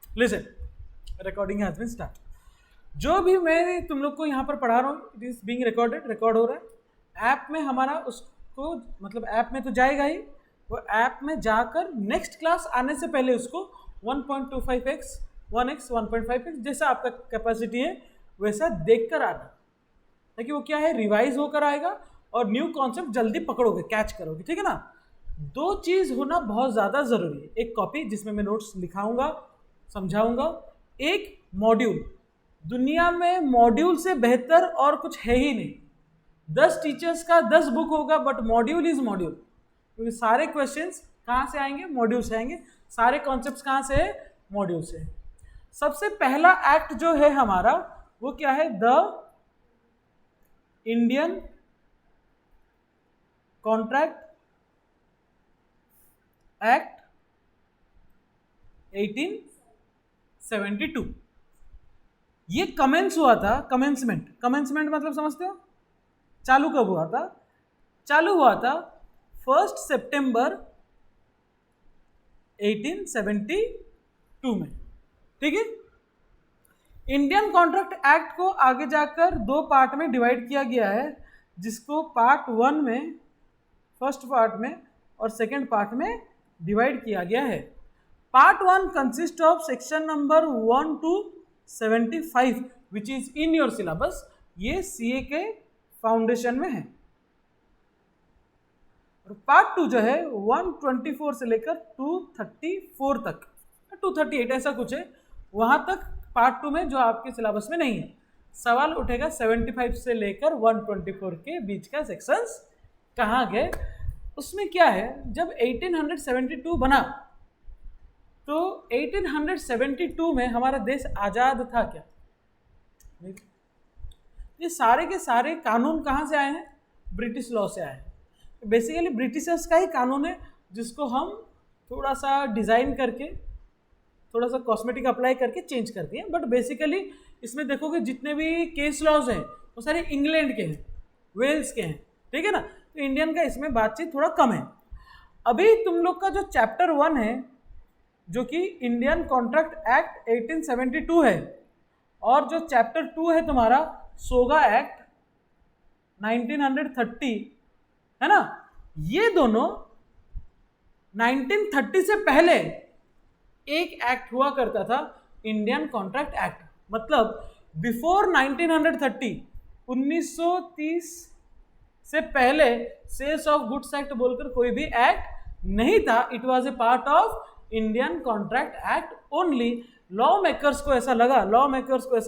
Listen, recording has been start. जो भी मैं तुम लोग को यहाँ पर पढ़ा रहा हूँ, it is being recorded, record हो रहा है ऐप में हमारा। उसको मतलब ऐप में तो जाएगा ही, वो ऐप में जाकर नेक्स्ट क्लास आने से पहले उसको 1.25x 1x 1.5x जैसा आपका कैपेसिटी है वैसा देख कर आना, ताकि वो क्या है रिवाइज होकर आएगा और न्यू कॉन्सेप्ट जल्दी पकड़ोगे, कैच करोगे। ठीक है ना। दो चीज होना बहुत ज्यादा जरूरी है, एक कॉपी जिसमें मैं नोट्स लिखाऊंगा समझाऊंगा, एक मॉड्यूल। दुनिया में मॉड्यूल से बेहतर और कुछ है ही नहीं। 10 टीचर्स का 10 बुक होगा बट मॉड्यूल इज मॉड्यूल, क्योंकि सारे क्वेश्चंस कहाँ से आएंगे, मॉड्यूल से आएंगे। सारे कॉन्सेप्ट्स कहाँ से है, मॉड्यूल से। सबसे पहला एक्ट जो है हमारा वो क्या है, द इंडियन कॉन्ट्रैक्ट एक्ट 1872। ये कमेंस हुआ था, कमेंसमेंट। कमेंसमेंट मतलब समझते हो, चालू कब हुआ था? चालू हुआ था 1 सितंबर 1872 में। ठीक है। इंडियन कॉन्ट्रैक्ट एक्ट को आगे जाकर दो पार्ट में डिवाइड किया गया है, जिसको पार्ट 1 में, फर्स्ट पार्ट में और सेकेंड पार्ट में डिवाइड किया गया है। Part 1 consist of section number 1 to 75 which is in your syllabus. ये सीए के फाउंडेशन में है। और पार्ट 2 जो है 124 से लेकर 234 तक, 238 ऐसा कुछ है, वहां तक पार्ट 2 में जो आपके सिलेबस में नहीं है। सवाल उठेगा 75 से लेकर 124 के बीच का सेक्शंस कहाँ गए। उसमें क्या है, जब 1872 बना तो 1872 में हमारा देश आज़ाद था क्या? ये सारे के सारे कानून कहाँ से आए हैं? ब्रिटिश लॉ से आए हैं। बेसिकली ब्रिटिशर्स का ही कानून है, जिसको हम थोड़ा सा डिज़ाइन करके, थोड़ा सा कॉस्मेटिक अप्लाई करके चेंज कर दिए। बट बेसिकली इसमें देखोगे जितने भी केस लॉज हैं वो सारे इंग्लैंड के हैं, वेल्स के हैं। ठीक है ना। तो इंडियन का इसमें बातचीत थोड़ा कम है। अभी तुम लोग का जो चैप्टर 1 है, जो कि इंडियन कॉन्ट्रैक्ट एक्ट 1872 है, और जो चैप्टर 2 है तुम्हारा सोगा एक्ट 1930, है ना। ये दोनों 1930 से पहले एक एक्ट हुआ करता था, इंडियन कॉन्ट्रैक्ट एक्ट। मतलब बिफोर 1930, 1930 से पहले सेल्स ऑफ गुड्स एक्ट बोलकर कोई भी एक्ट नहीं था। It was a part of Indian contract act only. Law makers को ऐसा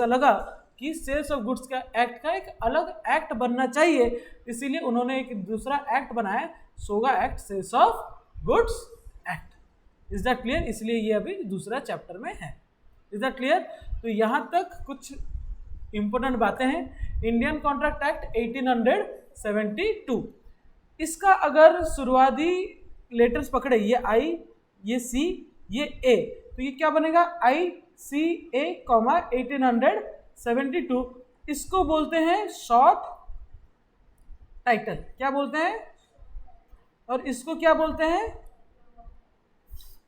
लगा कि सेल्स ऑफ गुड्स का एक्ट का एक अलग एक्ट बनना चाहिए, इसीलिए उन्होंने एक दूसरा एक्ट बनाया, सोगा act, sales of goods act. Is that clear? इसलिए ये अभी दूसरा चैप्टर में है। Is that clear? तो यहां तक कुछ इंपॉर्टेंट बातें हैं। इंडियन कॉन्ट्रैक्ट एक्ट 1872, इसका अगर शुरुआती लेटर्स पकड़े, ये आई, ये सी, ये ए, तो ये क्या बनेगा, आई सी ए कॉमा 1872। इसको बोलते हैं शॉर्ट टाइटल। क्या बोलते हैं? और इसको क्या बोलते हैं?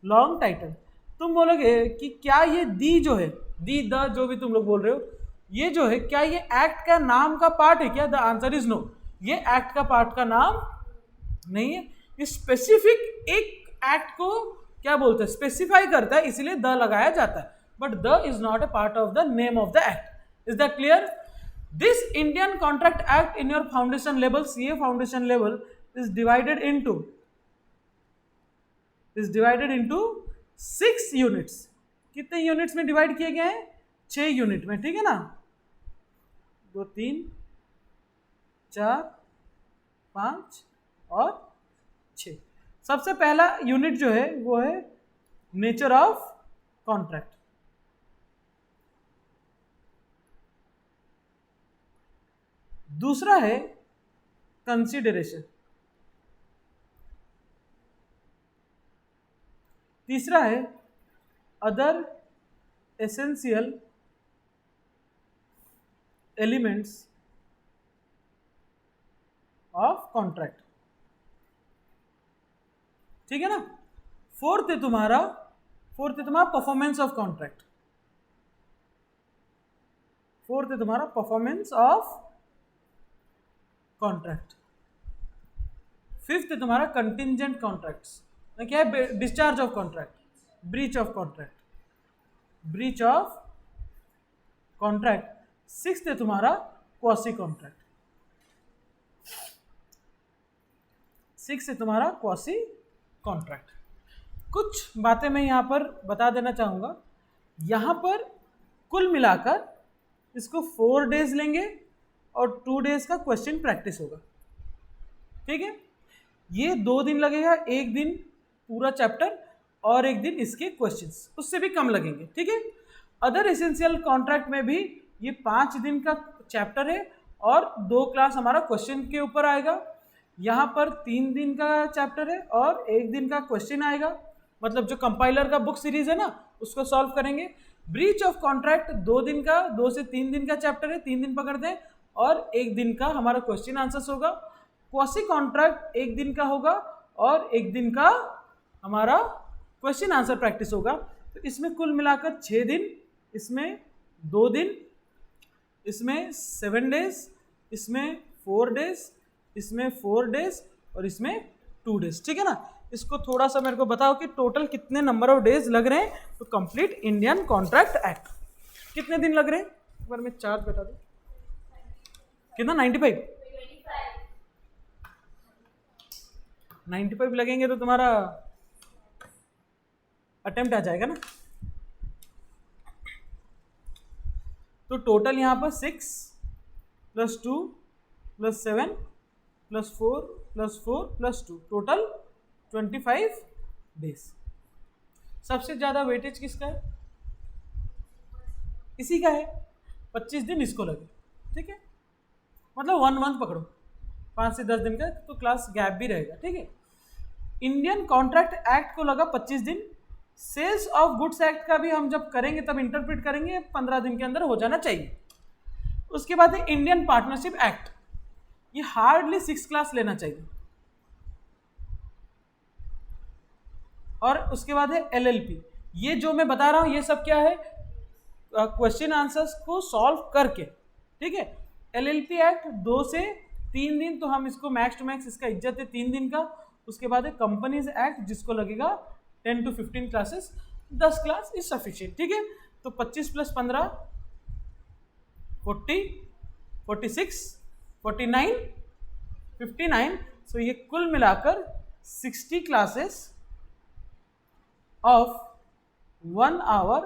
Long title. तुम बोलोगे कि क्या ये दी जो है, दी द जो भी तुम लोग बोल रहे हो, ये जो है क्या ये एक्ट का नाम का पार्ट है क्या? The answer is no. ये एक्ट का पार्ट का नाम नहीं है। ये स्पेसिफिक एक एक्ट को क्या बोलते हैं, स्पेसिफाई करता है, इसलिए द लगाया जाता है। But the is not A part of the name of the act. Is that clear? This Indian contract act in your foundation level, CA foundation level, is divided into 6 units. कितने units में divide किए गए हैं? 6 unit में। ठीक है ना। 2 3 4 5 और 6। सबसे पहला यूनिट जो है वो है नेचर ऑफ कॉन्ट्रैक्ट। दूसरा है कंसिडरेशन। तीसरा है other essential elements of contract. ठीक है ना। फोर्थ है तुम्हारा फोर्थ है तुम्हारा परफॉर्मेंस ऑफ कॉन्ट्रैक्ट, फोर्थ है तुम्हारा परफॉर्मेंस ऑफ कॉन्ट्रैक्ट। फिफ्थ है तुम्हारा कंटिजेंट कॉन्ट्रैक्ट्स, क्या है, discharge of contract, breach of contract, breach of contract. Sixth है तुम्हारा क्वासी कॉन्ट्रैक्ट, सिक्स है तुम्हारा क्वासी कॉन्ट्रैक्ट। कुछ बातें मैं यहाँ पर बता देना चाहूँगा। यहाँ पर कुल मिलाकर इसको 4 डेज लेंगे और 2 डेज का क्वेश्चन प्रैक्टिस होगा, ठीक है। ये 2 दिन लगेगा, एक दिन पूरा चैप्टर और एक दिन इसके क्वेश्चंस, उससे भी कम लगेंगे, ठीक है। अदर एसेंशियल कॉन्ट्रैक्ट में भी ये 5 दिन का चैप्टर है और 2 क्लास हमारा क्वेश्चन के ऊपर आएगा। यहाँ पर 3 दिन का चैप्टर है और 1 दिन का क्वेश्चन आएगा, मतलब जो कंपाइलर का बुक सीरीज है ना उसको सॉल्व करेंगे। ब्रीच ऑफ कॉन्ट्रैक्ट 2 दिन का, 2 से 3 दिन का चैप्टर है, 3 दिन पकड़ते हैं और 1 दिन का हमारा क्वेश्चन आंसर्स होगा। क्वासी कॉन्ट्रैक्ट 1 दिन का होगा और 1 दिन का हमारा क्वेश्चन आंसर प्रैक्टिस होगा। तो इसमें कुल मिलाकर 6 दिन, इसमें 2 दिन, इसमें 7 डेज, इसमें 4 डेज, इसमें 4 डेज और इसमें 2 डेज, ठीक है ना। इसको थोड़ा सा मेरे को बताओ कि टोटल कितने नंबर ऑफ डेज लग रहे हैं तो कंप्लीट इंडियन कॉन्ट्रैक्ट एक्ट, कितने दिन लग रहे हैं एक बार मैं चार्ज बता दूं। कितना 95 लगेंगे तो तुम्हारा अटेम्प्ट आ जाएगा ना। तो टोटल यहाँ पर 6 + 2 + 7 + 4 + 4 + 2 टोटल 25 डेज। सबसे ज़्यादा वेटेज किसका है, इसी का है, 25 दिन इसको लगे, ठीक है। मतलब 1 मंथ पकड़ो, 5 से 10 दिन का तो क्लास गैप भी रहेगा, ठीक है। इंडियन कॉन्ट्रैक्ट एक्ट को लगा 25 दिन। सेल्स ऑफ गुड्स एक्ट का भी हम जब करेंगे तब इंटरप्रेट करेंगे, 15 दिन के अंदर हो जाना चाहिए। उसके बाद है इंडियन पार्टनरशिप एक्ट, ये हार्डली 6 क्लास लेना चाहिए। और उसके बाद है एलएलपी, ये जो मैं बता रहा हूँ ये सब क्या है, क्वेश्चन आंसर्स को सॉल्व करके, ठीक है। एलएलपी एक्ट 2 से 3 दिन, तो हम इसको मैक्स टू मैक्स इसका इज्जत है 3 दिन का। उसके बाद है कंपनीज एक्ट जिसको लगेगा 10 to 15 classes, 10 class is sufficient, ठीक है। तो 25 + 15 40, 46, 49, 59, सो ये कुल मिलाकर 60 classes of 1 hour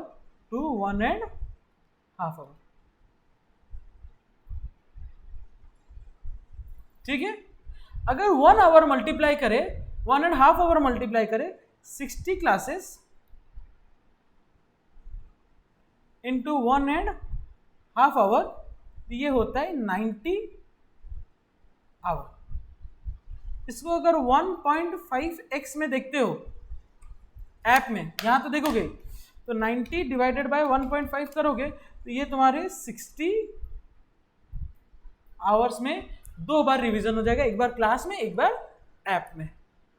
to 1.5 hour, ठीक है। अगर 1 hour मल्टीप्लाई करे, 1.5 hour मल्टीप्लाई करे 60 क्लासेस इंटू 1.5 hour, ये होता है 90 आवर। इसको अगर 1.5x में देखते हो ऐप में, यहां तो देखोगे तो 90 डिवाइडेड बाय 1.5 करोगे तो ये तुम्हारे 60 आवर्स में 2 बार रिवीजन हो जाएगा, एक बार क्लास में एक बार ऐप में,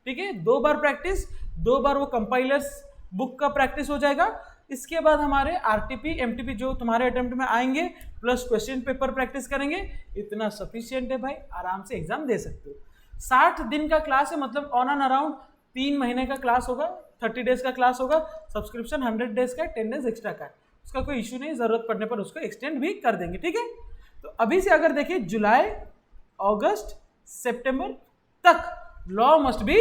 ठीक है। 2 बार प्रैक्टिस, 2 बार वो कंपाइलर्स बुक का प्रैक्टिस हो जाएगा। इसके बाद हमारे आरटीपी एमटीपी जो तुम्हारे अटेम्प्ट में आएंगे प्लस क्वेश्चन पेपर प्रैक्टिस करेंगे, इतना सफिशियंट है भाई, आराम से एग्जाम दे सकते हो। 60 दिन का क्लास है, मतलब ऑन एंड अराउंड 3 महीने का क्लास होगा, 30 डेज का क्लास होगा। सब्सक्रिप्शन 100 डेज का, 10 डेज एक्स्ट्रा का है, उसका कोई इशू नहीं, जरूरत पड़ने पर उसको एक्सटेंड भी कर देंगे, ठीक है। तो अभी से अगर देखिए जुलाई, अगस्त, सितंबर तक लॉ मस्ट बी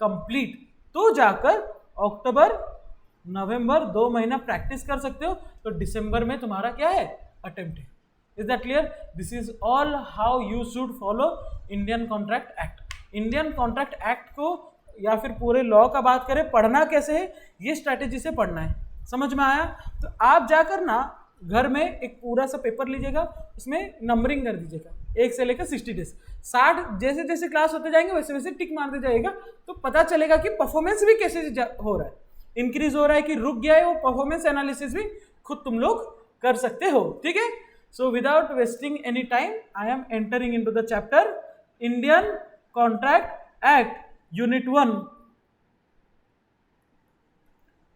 कंप्लीट, तो जाकर अक्टूबर, नवंबर 2 महीना प्रैक्टिस कर सकते हो, तो दिसंबर में तुम्हारा क्या है, अटेम्प्ट है। Is that clear? This is all how you should follow Indian contract act. Indian contract act को या फिर पूरे लॉ का बात करें, पढ़ना कैसे है, ये स्ट्रैटेजी से पढ़ना है। समझ में आया? तो आप जाकर ना घर में एक पूरा सा पेपर लीजिएगा, उसमें नंबरिंग कर दीजिएगा 1 से लेकर 60 डेज, 60 जैसे जैसे क्लास होते जाएंगे वैसे वैसे टिक मारते जाएगा, तो पता चलेगा कि परफॉर्मेंस भी कैसे हो रहा है, इंक्रीज हो रहा है कि रुक गया है, वो परफॉर्मेंस एनालिसिस भी खुद तुम लोग कर सकते हो, ठीक है। So without wasting any time I am entering into the chapter Indian contract act unit 1।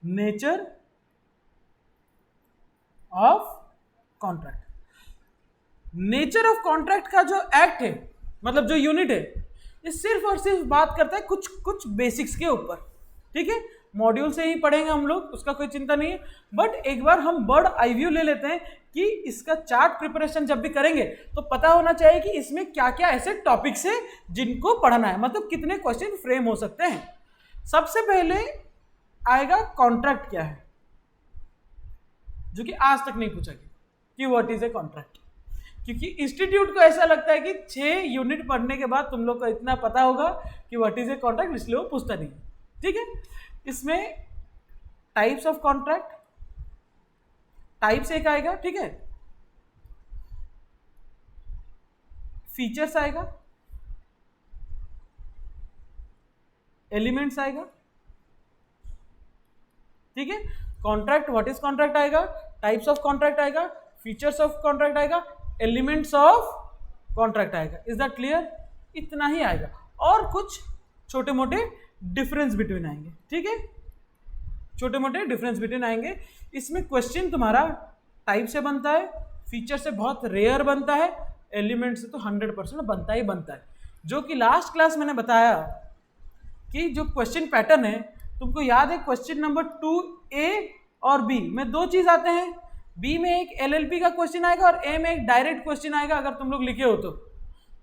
Nature of contract. Nature of contract का जो एक्ट है, मतलब जो यूनिट है, ये सिर्फ और सिर्फ बात करता है कुछ कुछ बेसिक्स के ऊपर, ठीक है। मॉड्यूल से ही पढ़ेंगे हम लोग, उसका कोई चिंता नहीं है। बट एक बार हम बर्ड आई व्यू ले लेते हैं कि इसका चार्ट प्रिपरेशन जब भी करेंगे तो पता होना चाहिए कि इसमें क्या क्या ऐसे टॉपिक्स है जिनको पढ़ना है, मतलब कितने क्वेश्चन फ्रेम हो सकते हैं। सबसे पहले आएगा कॉन्ट्रैक्ट क्या है, जो कि आज तक नहीं पूछा गया कि व्हाट इज ए कॉन्ट्रैक्ट, क्योंकि इंस्टीट्यूट को ऐसा लगता है कि 6 यूनिट पढ़ने के बाद तुम लोग को इतना पता होगा कि व्हाट इज ए कॉन्ट्रैक्ट, इसलिए वो पूछता नहीं, ठीक है। इसमें टाइप्स ऑफ कॉन्ट्रैक्ट, टाइप्स एक आएगा, ठीक है। फीचर्स आएगा, एलिमेंट्स आएगा, ठीक है। कॉन्ट्रैक्ट, व्हाट इज कॉन्ट्रैक्ट आएगा, टाइप्स ऑफ कॉन्ट्रैक्ट आएगा, फीचर्स ऑफ कॉन्ट्रैक्ट आएगा, एलिमेंट्स ऑफ कॉन्ट्रैक्ट आएगा। Is that clear? इतना ही आएगा और कुछ छोटे मोटे डिफरेंस बिटवीन आएंगे, ठीक है। छोटे मोटे डिफरेंस बिटवीन आएंगे। इसमें क्वेश्चन तुम्हारा टाइप से बनता है, फीचर से बहुत रेयर बनता है, एलिमेंट से तो 100% बनता ही बनता है। जो कि लास्ट क्लास मैंने बताया कि जो क्वेश्चन पैटर्न है, तुमको याद है क्वेश्चन नंबर 2A और B में दो चीज आते हैं। B में एक LLP का क्वेश्चन आएगा और A में एक डायरेक्ट क्वेश्चन आएगा। अगर तुम लोग लिखे हो तो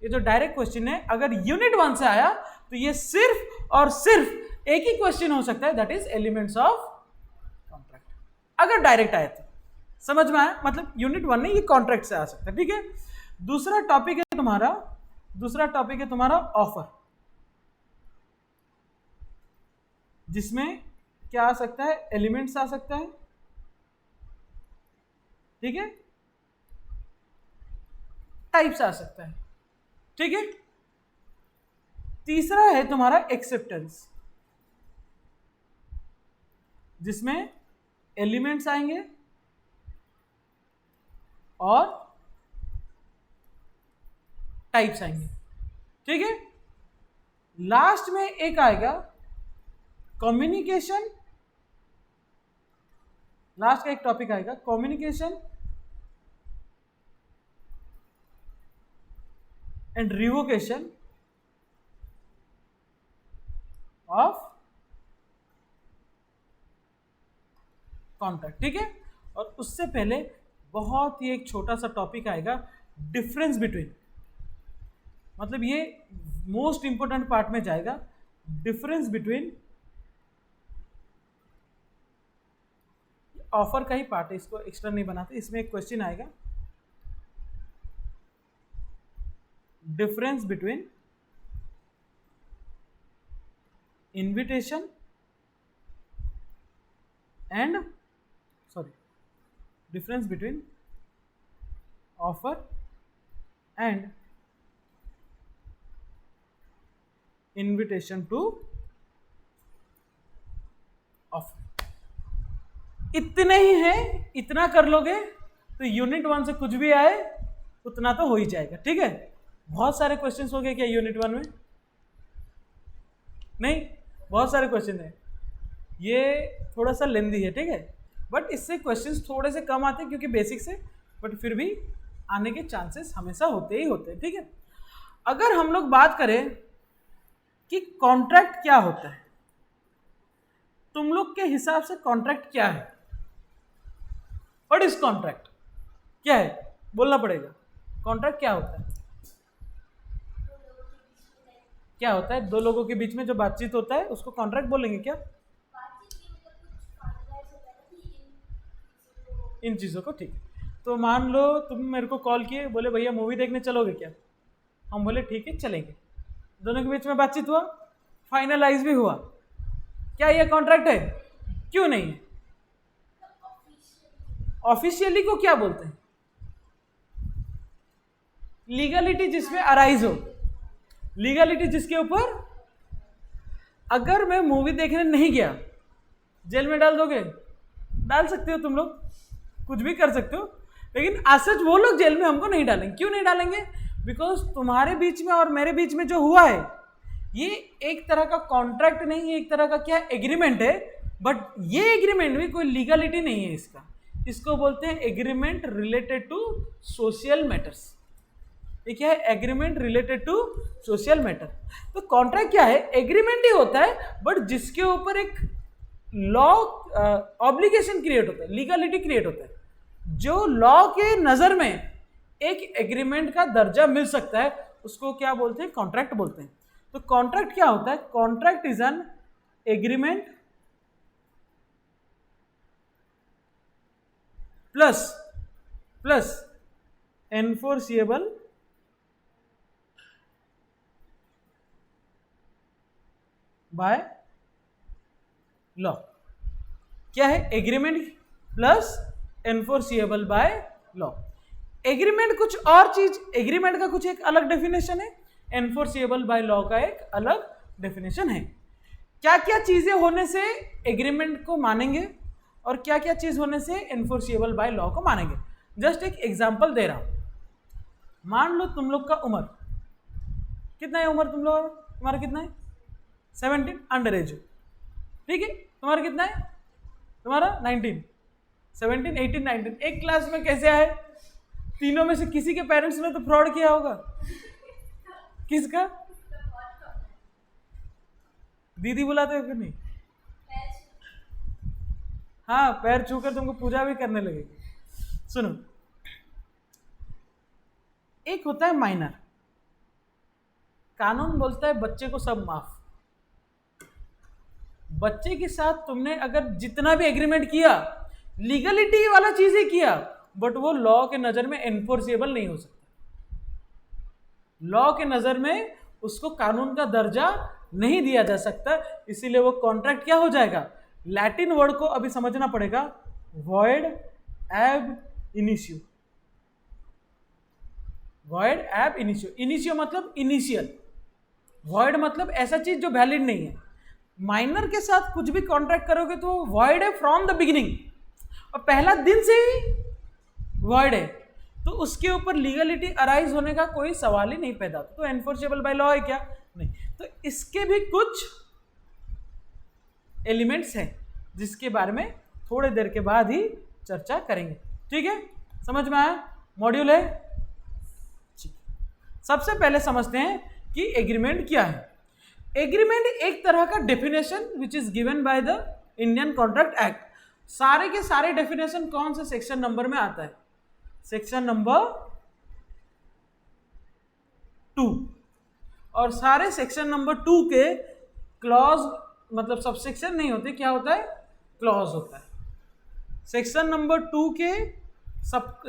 ये जो डायरेक्ट क्वेश्चन है, अगर यूनिट 1 से आया तो ये सिर्फ और सिर्फ एक ही क्वेश्चन हो सकता है, that is elements of contract. अगर डायरेक्ट आया तो समझ में आया, मतलब यूनिट 1 नहीं, ये कॉन्ट्रैक्ट से आ सकता है, ठीक है। दूसरा टॉपिक है तुम्हारा ऑफर, जिसमें क्या आ सकता है, एलिमेंट्स आ सकता है, ठीक है, टाइप्स आ सकता है, ठीक है। तीसरा है तुम्हारा एक्सेप्टेंस, जिसमें एलिमेंट्स आएंगे और टाइप्स आएंगे, ठीक है। लास्ट में एक आएगा कम्युनिकेशन, लास्ट का एक टॉपिक आएगा communication and revocation of contract, ठीक है। और उससे पहले बहुत ही एक छोटा सा टॉपिक आएगा डिफरेंस बिटवीन, मतलब ये मोस्ट इंपोर्टेंट पार्ट में जाएगा, डिफरेंस बिटवीन। ऑफर का ही पार्ट है, इसको एक्स्ट्रा नहीं बनाते। इसमें एक क्वेश्चन आएगा, difference between invitation and difference between offer and invitation to offer. इतने ही है, इतना कर लोगे तो यूनिट 1 से कुछ भी आए उतना तो हो ही जाएगा, ठीक है। बहुत सारे क्वेश्चंस हो गए क्या यूनिट 1 में? नहीं, बहुत सारे क्वेश्चन है, ये थोड़ा सा लेंदी है, ठीक है। बट इससे क्वेश्चंस थोड़े से कम आते हैं क्योंकि बेसिक्स है, बट फिर भी आने के चांसेस हमेशा होते ही होते हैं, ठीक है। अगर हम लोग बात करें कि कॉन्ट्रैक्ट क्या होता है, तुम लोग के हिसाब से कॉन्ट्रैक्ट क्या है? What is contract? क्या है बोलना पड़ेगा। कॉन्ट्रैक्ट क्या होता है? क्या होता है? दो लोगों के बीच में जो बातचीत होता है उसको कॉन्ट्रैक्ट बोलेंगे क्या? इन चीज़ों को, ठीक है। तो मान लो तुम मेरे को कॉल किए, बोले भैया मूवी देखने चलोगे क्या? हम बोले ठीक है चलेंगे, दोनों के बीच में बातचीत हुआ, फाइनलाइज भी हुआ, क्या ये कॉन्ट्रैक्ट है? क्यों नहीं है? ऑफिशियली को क्या बोलते हैं? लीगलिटी जिसमें अराइज हो, लीगलिटी जिसके ऊपर, अगर मैं मूवी देखने नहीं गया जेल में डाल दोगे? डाल सकते हो तुम लोग, कुछ भी कर सकते हो, लेकिन आज सच वो लोग जेल में हमको नहीं डालेंगे। क्यों नहीं डालेंगे? बिकॉज तुम्हारे बीच में और मेरे बीच में जो हुआ है ये एक तरह का कॉन्ट्रैक्ट नहीं है, एक तरह का क्या एग्रीमेंट है, बट ये एग्रीमेंट भी कोई लीगलिटी नहीं है इसका, इसको बोलते हैं agreement related to social matters. ये क्या है? Agreement related to social matter. तो कॉन्ट्रैक्ट क्या है? एग्रीमेंट ही होता है बट जिसके ऊपर एक लॉ ऑब्लिगेशन क्रिएट होता है, लीगलिटी क्रिएट होता है। जो लॉ के नजर में एक एग्रीमेंट का दर्जा मिल सकता है उसको क्या बोलते हैं? कॉन्ट्रैक्ट बोलते हैं। तो कॉन्ट्रैक्ट क्या होता है? Contract is an agreement plus enforceable by law. क्या है? Agreement plus enforceable by law. Agreement कुछ और चीज, एग्रीमेंट का कुछ एक अलग डेफिनेशन है, एनफोर्सिएबल बाय लॉ का एक अलग डेफिनेशन है। क्या क्या चीजें होने से एग्रीमेंट को मानेंगे और क्या क्या चीज होने से एनफोर्सिएबल बाय लॉ को मानेंगे। जस्ट एक एग्जांपल दे रहा हूं। मान लो तुम लोग का उम्र कितना है? उम्र तुम लोग, तुम्हारा कितना है? 17, अंडर एज हो, ठीक है। तुम्हारा कितना है? तुम्हारा 19, 17, 18, 19। एक क्लास में कैसे आए? तीनों में से किसी के पेरेंट्स ने तो फ्रॉड किया होगा। किसका? दीदी बुलाते हो कि नहीं? हाँ, पैर छूकर तुमको पूजा भी करने लगेगी। सुनो, एक होता है माइनर, कानून बोलता है बच्चे को सब माफ। बच्चे के साथ तुमने अगर जितना भी एग्रीमेंट किया, लीगलिटी वाला चीज ही किया, बट वो लॉ के नजर में एनफोर्सेबल नहीं हो सकता। लॉ के नजर में उसको कानून का दर्जा नहीं दिया जा सकता, इसीलिए वो कॉन्ट्रैक्ट क्या हो जाएगा? लैटिन वर्ड को अभी समझना पड़ेगा, वॉइड एब इनिशियो। वॉइड एब इनिशियो। इनिशियो मतलब इनिशियल, वॉइड मतलब ऐसा चीज जो वैलिड नहीं है। माइनर के साथ कुछ भी कॉन्ट्रैक्ट करोगे तो वॉइड है फ्रॉम द बिगिनिंग, और पहला दिन से ही वॉइड है, तो उसके ऊपर लीगलिटी अराइज होने का कोई सवाल ही नहीं पैदा होता। तो एनफोर्सेबल बाय लॉ है क्या? नहीं। तो इसके भी कुछ एलिमेंट्स हैं जिसके बारे में थोड़े देर के बाद ही चर्चा करेंगे, ठीक है। समझ में आया? मॉड्यूल है। सबसे पहले समझते हैं कि एग्रीमेंट क्या है। एग्रीमेंट एक तरह का definition which is given by the Indian contract act. सारे के सारे डेफिनेशन कौन से सेक्शन नंबर में आता है? Section number 2। और सारे सेक्शन नंबर 2 के क्लॉज मतलब सबसेक्शन नहीं होते, क्या होता है? क्लॉज होता है। सेक्शन नंबर 2 के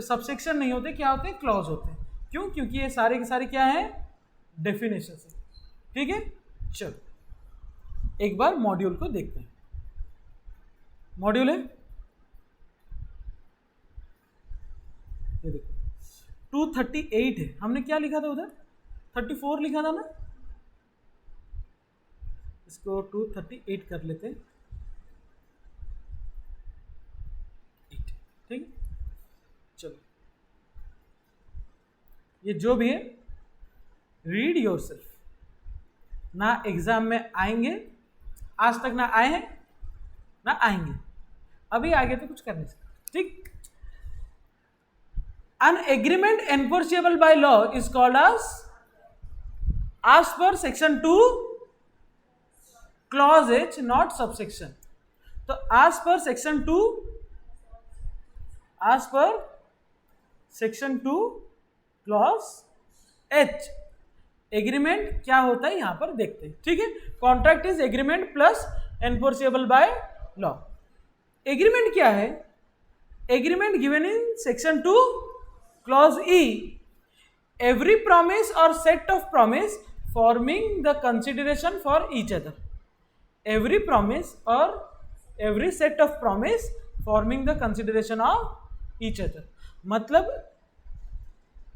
सबसेक्शन नहीं होते, क्या होते हैं? क्लॉज होते हैं। क्यों? क्योंकि ये सारे के सारे क्या है? डेफिनेशन है, ठीक है। चलो एक बार मॉड्यूल को देखते हैं। मॉड्यूल है, ये देखो 238 है। हमने क्या लिखा था उधर? 34 लिखा था ना, इसको 238 कर लेते हैं, ठीक है। चलो ये जो भी है रीड योरसेल्फ। ना एग्जाम में आएंगे, आज तक ना आए हैं ना आएंगे, अभी आगे तो कुछ कर नहीं सकते, ठीक। An agreement enforceable by law is called as per section 2 clause H, not subsection. तो as per section 2 clause H agreement क्या होता है यहां पर देखते हैं, ठीक है। Contract is agreement plus enforceable by law. Agreement क्या है? Agreement given in section 2 clause E, every promise or set of promise forming the consideration for each other. Every promise or every set of promise forming the consideration of each other. मतलब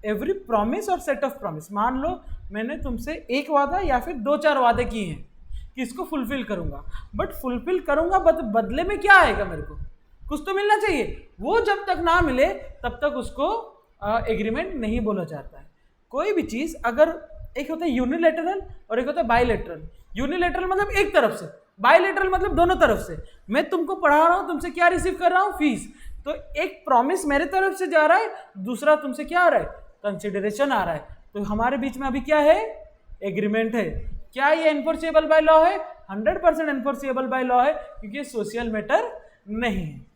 every promise और set of promise. मान लो मैंने तुमसे एक वादा या फिर 2-4 वादे किए हैं कि इसको फुलफिल करूंगा, बट फुलफिल करूंगा बदले में क्या आएगा? मेरे को कुछ तो मिलना चाहिए। वो जब तक ना मिले तब तक उसको एग्रीमेंट नहीं बोला जाता है। कोई भी चीज अगर एक होता है यूनिलैटरल और एक होता है बायलैटरल। यूनिलैटरल मतलब एक तरफ से, बायलेटरल मतलब दोनों तरफ से, मैं तुमको पढ़ा रहा हूं, तुमसे क्या रिसीव कर रहा हूं, फीस, तो एक प्रॉमिस मेरे तरफ से जा रहा है, दूसरा तुमसे क्या आ रहा है, कंसिडरेशन आ रहा है, तो हमारे बीच में अभी क्या है, एग्रीमेंट है। क्या ये एनफोर्सेबल बाय लॉ है? 100% एनफोर्सेबल बाय लॉ है, क्योंकि ये सोशल मैटर नहीं है।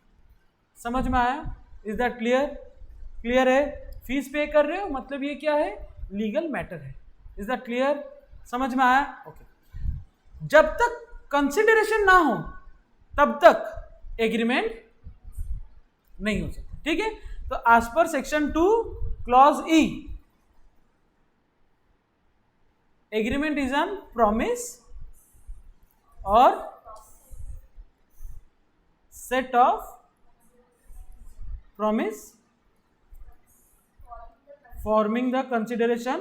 समझ में आया? Is that clear? क्लियर है? फीस पे कर रहे हो मतलब ये क्या है, लीगल मैटर है। Is that clear? समझ में आया? ओके। जब तक कंसिडरेशन ना हो तब तक एग्रीमेंट नहीं हो सकता, ठीक है। तो एज पर section 2 clause E, agreement is an promise और set of promise forming the consideration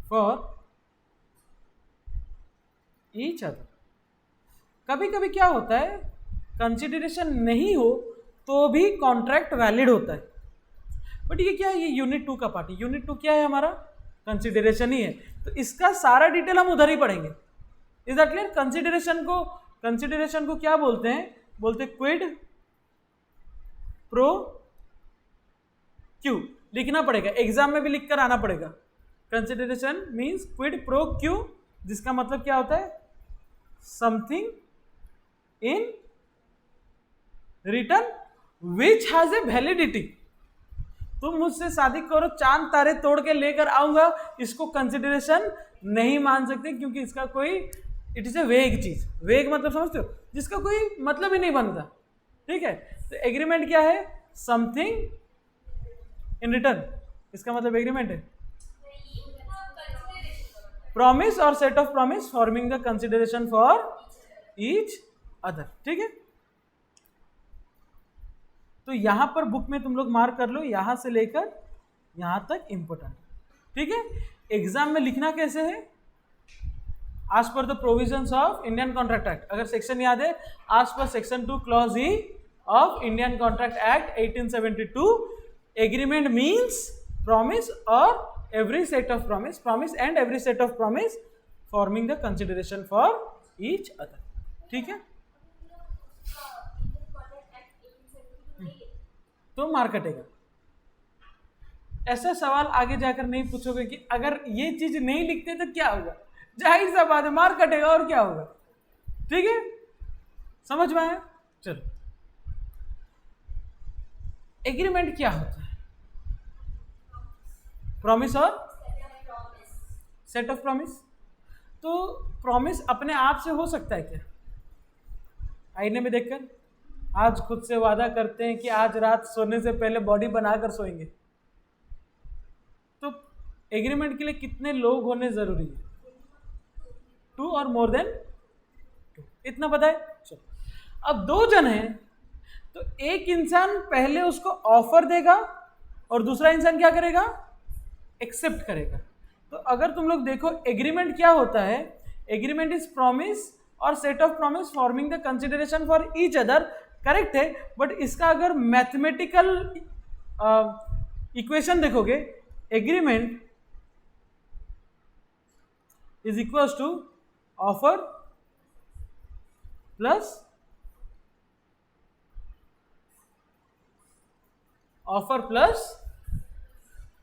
for each other। कभी कभी क्या होता है, कंसिडरेशन नहीं हो तो भी कॉन्ट्रैक्ट वैलिड होता है, बट ये क्या है, ये यूनिट 2 का पार्ट है। यूनिट 2 क्या है हमारा, कंसिडरेशन ही है, तो इसका सारा डिटेल हम उधर ही पढ़ेंगे। Is that clear? कंसिडरेशन को क्या बोलते हैं, बोलते क्विड प्रो क्यू, लिखना पड़ेगा, एग्जाम में भी लिखकर आना पड़ेगा। Consideration means quid pro Q, जिसका मतलब क्या होता है, something in return which has a validity. तुम मुझसे शादी करो, चांद तारे तोड़ के लेकर आऊंगा, इसको कंसिडरेशन नहीं मान सकते, क्योंकि इसका कोई, इट इज ए वेग चीज। वेग मतलब समझते हो, जिसका कोई मतलब ही नहीं बनता, ठीक है। तो एग्रीमेंट क्या है, समथिंग इन रिटर्न, इसका मतलब एग्रीमेंट है प्रॉमिस और set of promise forming the consideration for each other, ठीक है। तो यहां पर बुक में तुम लोग मार्क कर लो, यहां से लेकर यहां तक इंपोर्टेंट, ठीक है। एग्जाम में लिखना कैसे है, as per the provisions of Indian Contract Act, अगर सेक्शन याद है, as per section 2 clause E of Indian Contract Act 1872, agreement means promise or every set of promise and every set of promise forming the consideration for each other, ठीक है। तो mark कटेगा। ऐसा सवाल आगे जाकर नहीं पूछोगे कि अगर ये चीज नहीं लिखते तो क्या होगा, जाहिर सा बात है मार कटेगा, और क्या होगा, ठीक है। समझ में आया? चलो, एग्रीमेंट क्या होता है, प्रॉमिस और सेट ऑफ प्रॉमिस। तो प्रॉमिस अपने आप से हो सकता है क्या, आईने में देखकर आज खुद से वादा करते हैं कि आज रात सोने से पहले बॉडी बनाकर सोएंगे, तो एग्रीमेंट के लिए कितने लोग होने जरूरी है, 2 और मोर देन 2, इतना पता है। चलो, अब 2 जन हैं, तो एक इंसान पहले उसको ऑफर देगा और दूसरा इंसान क्या करेगा, एक्सेप्ट करेगा। तो अगर तुम लोग देखो एग्रीमेंट क्या होता है, एग्रीमेंट इज प्रॉमिस और set of promise forming the consideration for each other, correct है। बट इसका अगर मैथमेटिकल इक्वेशन देखोगे, agreement is equals to offer plus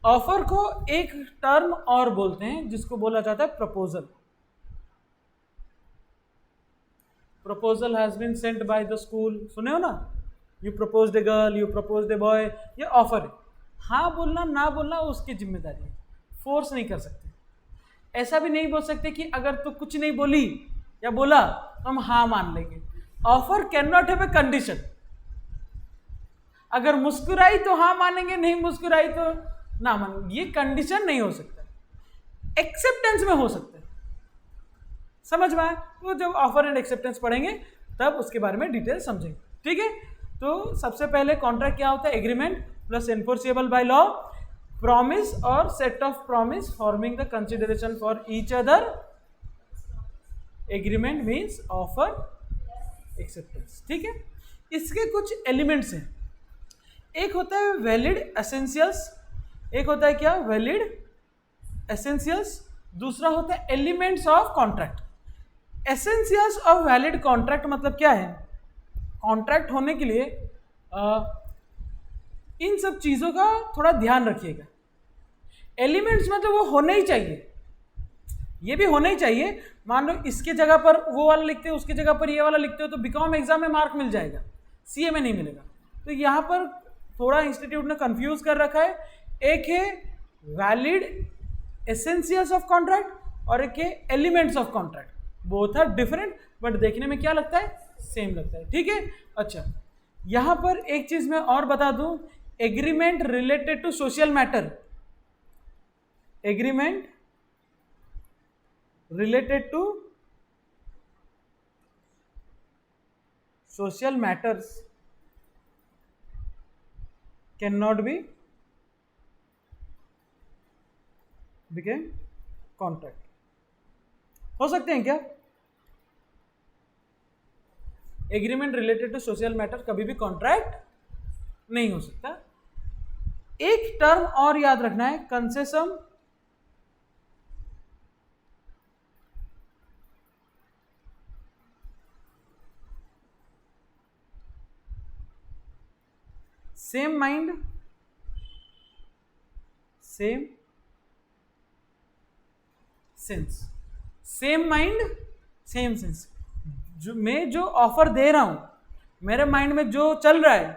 offer को एक टर्म और बोलते हैं जिसको बोला जाता है proposal. Proposal has been sent by the school, सुने हो ना, you proposed a girl, you proposed a boy, ये ऑफर है। हाँ बोलना ना बोलना उसकी जिम्मेदारी है, फोर्स नहीं कर सकते। ऐसा भी नहीं बोल सकते कि अगर तू कुछ नहीं बोली या बोला तो हम हाँ मान लेंगे। Offer can not have a condition, अगर मुस्कुराई तो हाँ मानेंगे, नहीं मुस्कुराई तो ना मानेंगे, ये कंडीशन नहीं हो सकता, एक्सेप्टेंस में हो सकता है। समझ में आए? तो जब ऑफर एंड एक्सेप्टेंस पढ़ेंगे तब उसके बारे में डिटेल समझेंगे, ठीक है। तो सबसे पहले कॉन्ट्रैक्ट क्या होता है, agreement plus enforceable by law, promise और set of promise forming the consideration for each other, agreement means offer acceptance, ठीक है। इसके कुछ एलिमेंट्स हैं, एक होता है वैलिड एसेंशियल्स, एक होता है क्या, वैलिड, एसेंशियल्स, दूसरा होता है elements of contract. Essentials of valid contract मतलब क्या है, कॉन्ट्रैक्ट होने के लिए इन सब चीजों का थोड़ा ध्यान रखिएगा। एलिमेंट्स मतलब वो होने ही चाहिए, ये भी होना ही चाहिए। मान लो इसके जगह पर वो वाला लिखते हो, उसके जगह पर ये वाला लिखते हो, तो बीकॉम एग्जाम में मार्क मिल जाएगा, सीए में नहीं मिलेगा। तो यहाँ पर थोड़ा इंस्टीट्यूट ने कंफ्यूज कर रखा है। एक है वैलिड एसेंशियल्स ऑफ कॉन्ट्रैक्ट और एक है elements of contract. Both are different but देखने में क्या लगता है, सेम लगता है। ठीक है, अच्छा यहाँ पर एक चीज मैं और बता दूं, agreement related to social matter, agreement related to social matters cannot be become contract। हो सकते हैं क्या, agreement related to social matter कभी भी कॉन्ट्रैक्ट नहीं हो सकता। एक टर्म और याद रखना है, concession same mind same sense, same mind same sense. जो मैं जो ऑफर दे रहा हूं, मेरे माइंड में जो चल रहा है,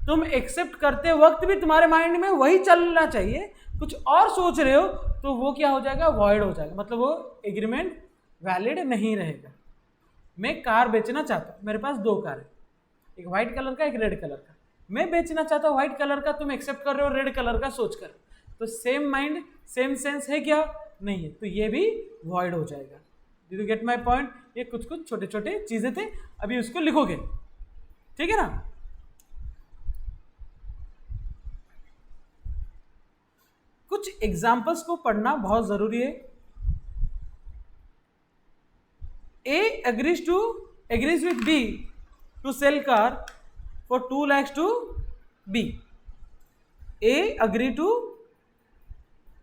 तुम एक्सेप्ट करते वक्त भी तुम्हारे माइंड में वही चलना चाहिए। कुछ और सोच रहे हो तो वो क्या हो जाएगा, वॉइड हो जाएगा, मतलब वो एग्रीमेंट वैलिड नहीं रहेगा। मैं कार बेचना चाहता हूं, मेरे पास 2 कार है, एक व्हाइट कलर का, एक रेड कलर का। मैं बेचना चाहता हूँ व्हाइट कलर का, तुम एक्सेप्ट कर रहे हो रेड कलर का सोच कर, तो सेम माइंड सेम सेंस है क्या, नहीं है, तो ये भी वॉइड हो जाएगा। Did you get my point? ये कुछ कुछ छोटे छोटे चीजें थे, अभी उसको लिखोगे, ठीक है ना। कुछ एग्जाम्पल्स को पढ़ना बहुत जरूरी है। A agrees with B to sell car for 2 lakhs to B. A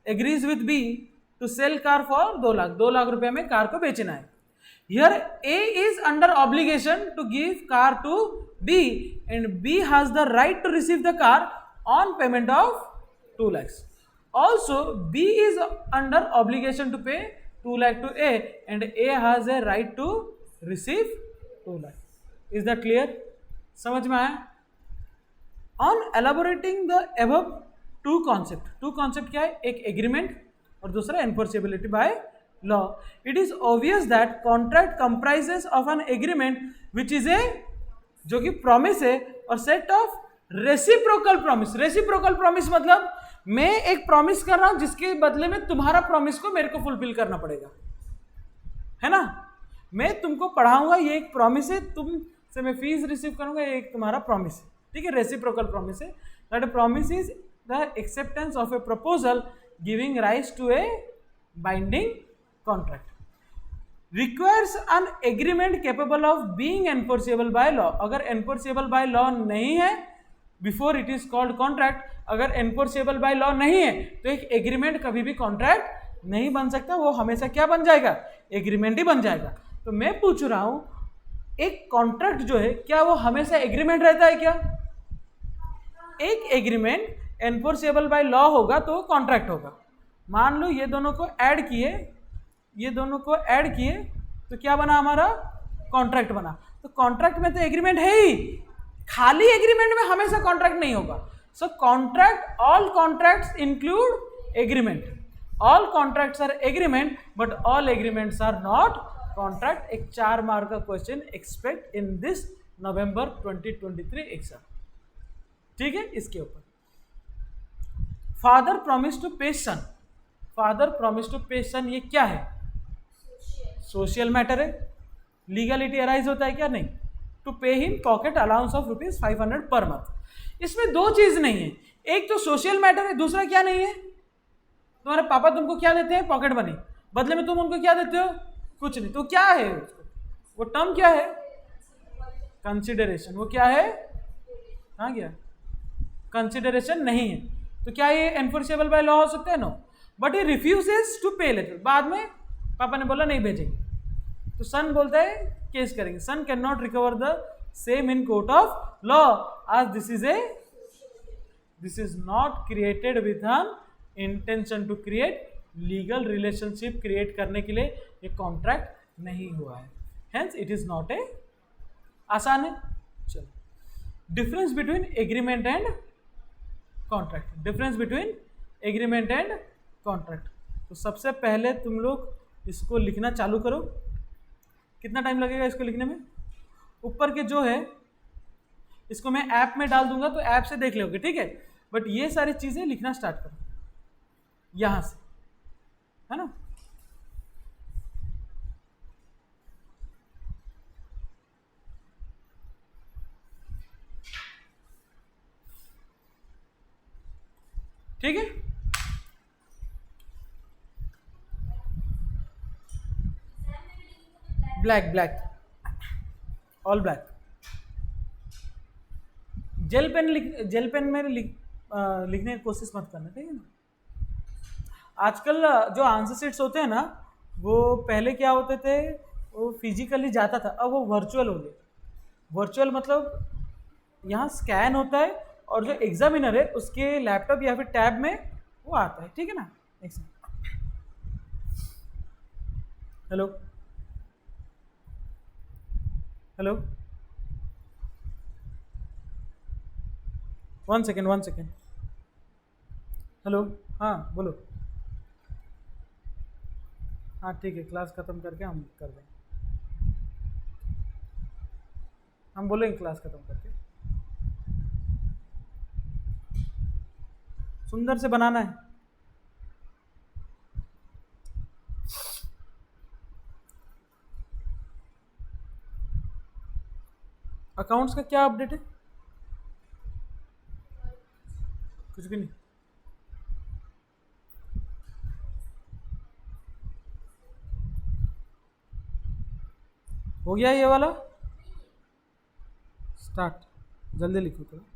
agrees with B to sell car for 2 lakh रुपए में कार को बेचना है। Here A is under obligation to give car to B and B has the right to receive the car on payment of 2 lakhs. Also B is under obligation to pay 2 lakh to A and A has a right to receive 2 lakh. Is that clear? समझ में आया? On elaborating the above two concept क्या है? एक agreement और दूसरा enforceability by law. It is obvious that contract comprises of an agreement which is a जो कि promise है और set of reciprocal promise. Reciprocal promise मतलब मैं एक प्रॉमिस कर रहा हूं जिसके बदले में तुम्हारा प्रॉमिस को मेरे को फुलफिल करना पड़ेगा, है ना। मैं तुमको पढ़ाऊंगा, ये एक प्रॉमिस है, तुमसे मैं फीस रिसीव करूंगा, ये एक तुम्हारा प्रॉमिस है, ठीक है। रेसिप्रोकल प्रॉमिस है। That promise is the acceptance of a proposal giving rights to a binding contract. Requires an agreement capable of being enforceable by law. अगर एनफोर्सेबल बाय लॉ नहीं है, before it is called contract. अगर enforceable by law नहीं है तो एक agreement कभी भी कॉन्ट्रैक्ट नहीं बन सकता, वो हमेशा क्या बन जाएगा, एग्रीमेंट ही बन जाएगा। तो मैं पूछ रहा हूं, एक कॉन्ट्रैक्ट जो है क्या वो हमेशा एग्रीमेंट रहता है क्या? एक एग्रीमेंट एनफोर्सेबल बाय लॉ होगा तो वो कॉन्ट्रैक्ट होगा। मान लो ये दोनों को ऐड किए तो क्या बना, हमारा कॉन्ट्रैक्ट बना। तो कॉन्ट्रैक्ट में तो एग्रीमेंट है ही, खाली एग्रीमेंट में हमेशा कॉन्ट्रैक्ट नहीं होगा। So contract, all contracts include agreement. All contracts are agreement but all agreements are not contract. एक 4 मार्क का question expect in this November 2023 exam, ठीक है। इसके ऊपर फादर प्रॉमिस टू पे सन, फादर प्रॉमिस टू पे सन, ये क्या है, सोशल मैटर है। लीगलिटी अराइज होता है क्या, नहीं। To pay him pocket allowance of ₹500 per month. इसमें 2 चीज नहीं है, एक तो सोशल मैटर है, दूसरा क्या नहीं है, तुम्हारे पापा तुमको क्या देते हैं, पॉकेट मनी, बदले में तुम उनको क्या देते हो, कुछ नहीं। तो क्या है वो टर्म, क्या है, कंसिडरेशन। वो क्या है, कहाँ गया, कंसिडरेशन नहीं है। तो क्या ये एनफोर्सेबल बाय लॉ हो सकता है? No, but he refuses to pay later. बाद में पापा ने बोला नहीं भेजेंगे, तो सन बोलता है केस करेंगे। Son can not recover the same in court of law as this is not created with an intention to create legal relationship. Create करने के लिए ये कॉन्ट्रैक्ट नहीं हुआ है, hence it is not a. आसान है। चलो, difference between agreement and contract. Difference between agreement and contract. तो सबसे पहले तुम लोग इसको लिखना चालू करो। कितना टाइम लगेगा इसको लिखने में? ऊपर के जो है इसको मैं ऐप में डाल दूंगा, तो ऐप से देख लोगे, ठीक है। बट ये सारी चीजें लिखना स्टार्ट करो यहां से, है ना। ठीक है, black black, all black. Gel pen में लिखने की कोशिश मत करना, ठीक है ना। आजकल जो आंसर शीट्स होते हैं ना, वो पहले क्या होते थे, वो फिजिकली जाता था, अब वो वर्चुअल हो गए। वर्चुअल मतलब यहाँ स्कैन होता है और जो एग्जामिनर है उसके लैपटॉप या फिर टैब में वो आता है, ठीक है ना। एक second, hello hello, 1 second. Hello, हाँ बोलो। हाँ ठीक है, क्लास खत्म करके हम कर देंगे, हम बोलेंगे क्लास खत्म करके। सुंदर से बनाना है। अकाउंट्स का क्या अपडेट है? कुछ भी नहीं। हो गया ये वाला स्टार्ट, जल्दी लिखो थोड़ा।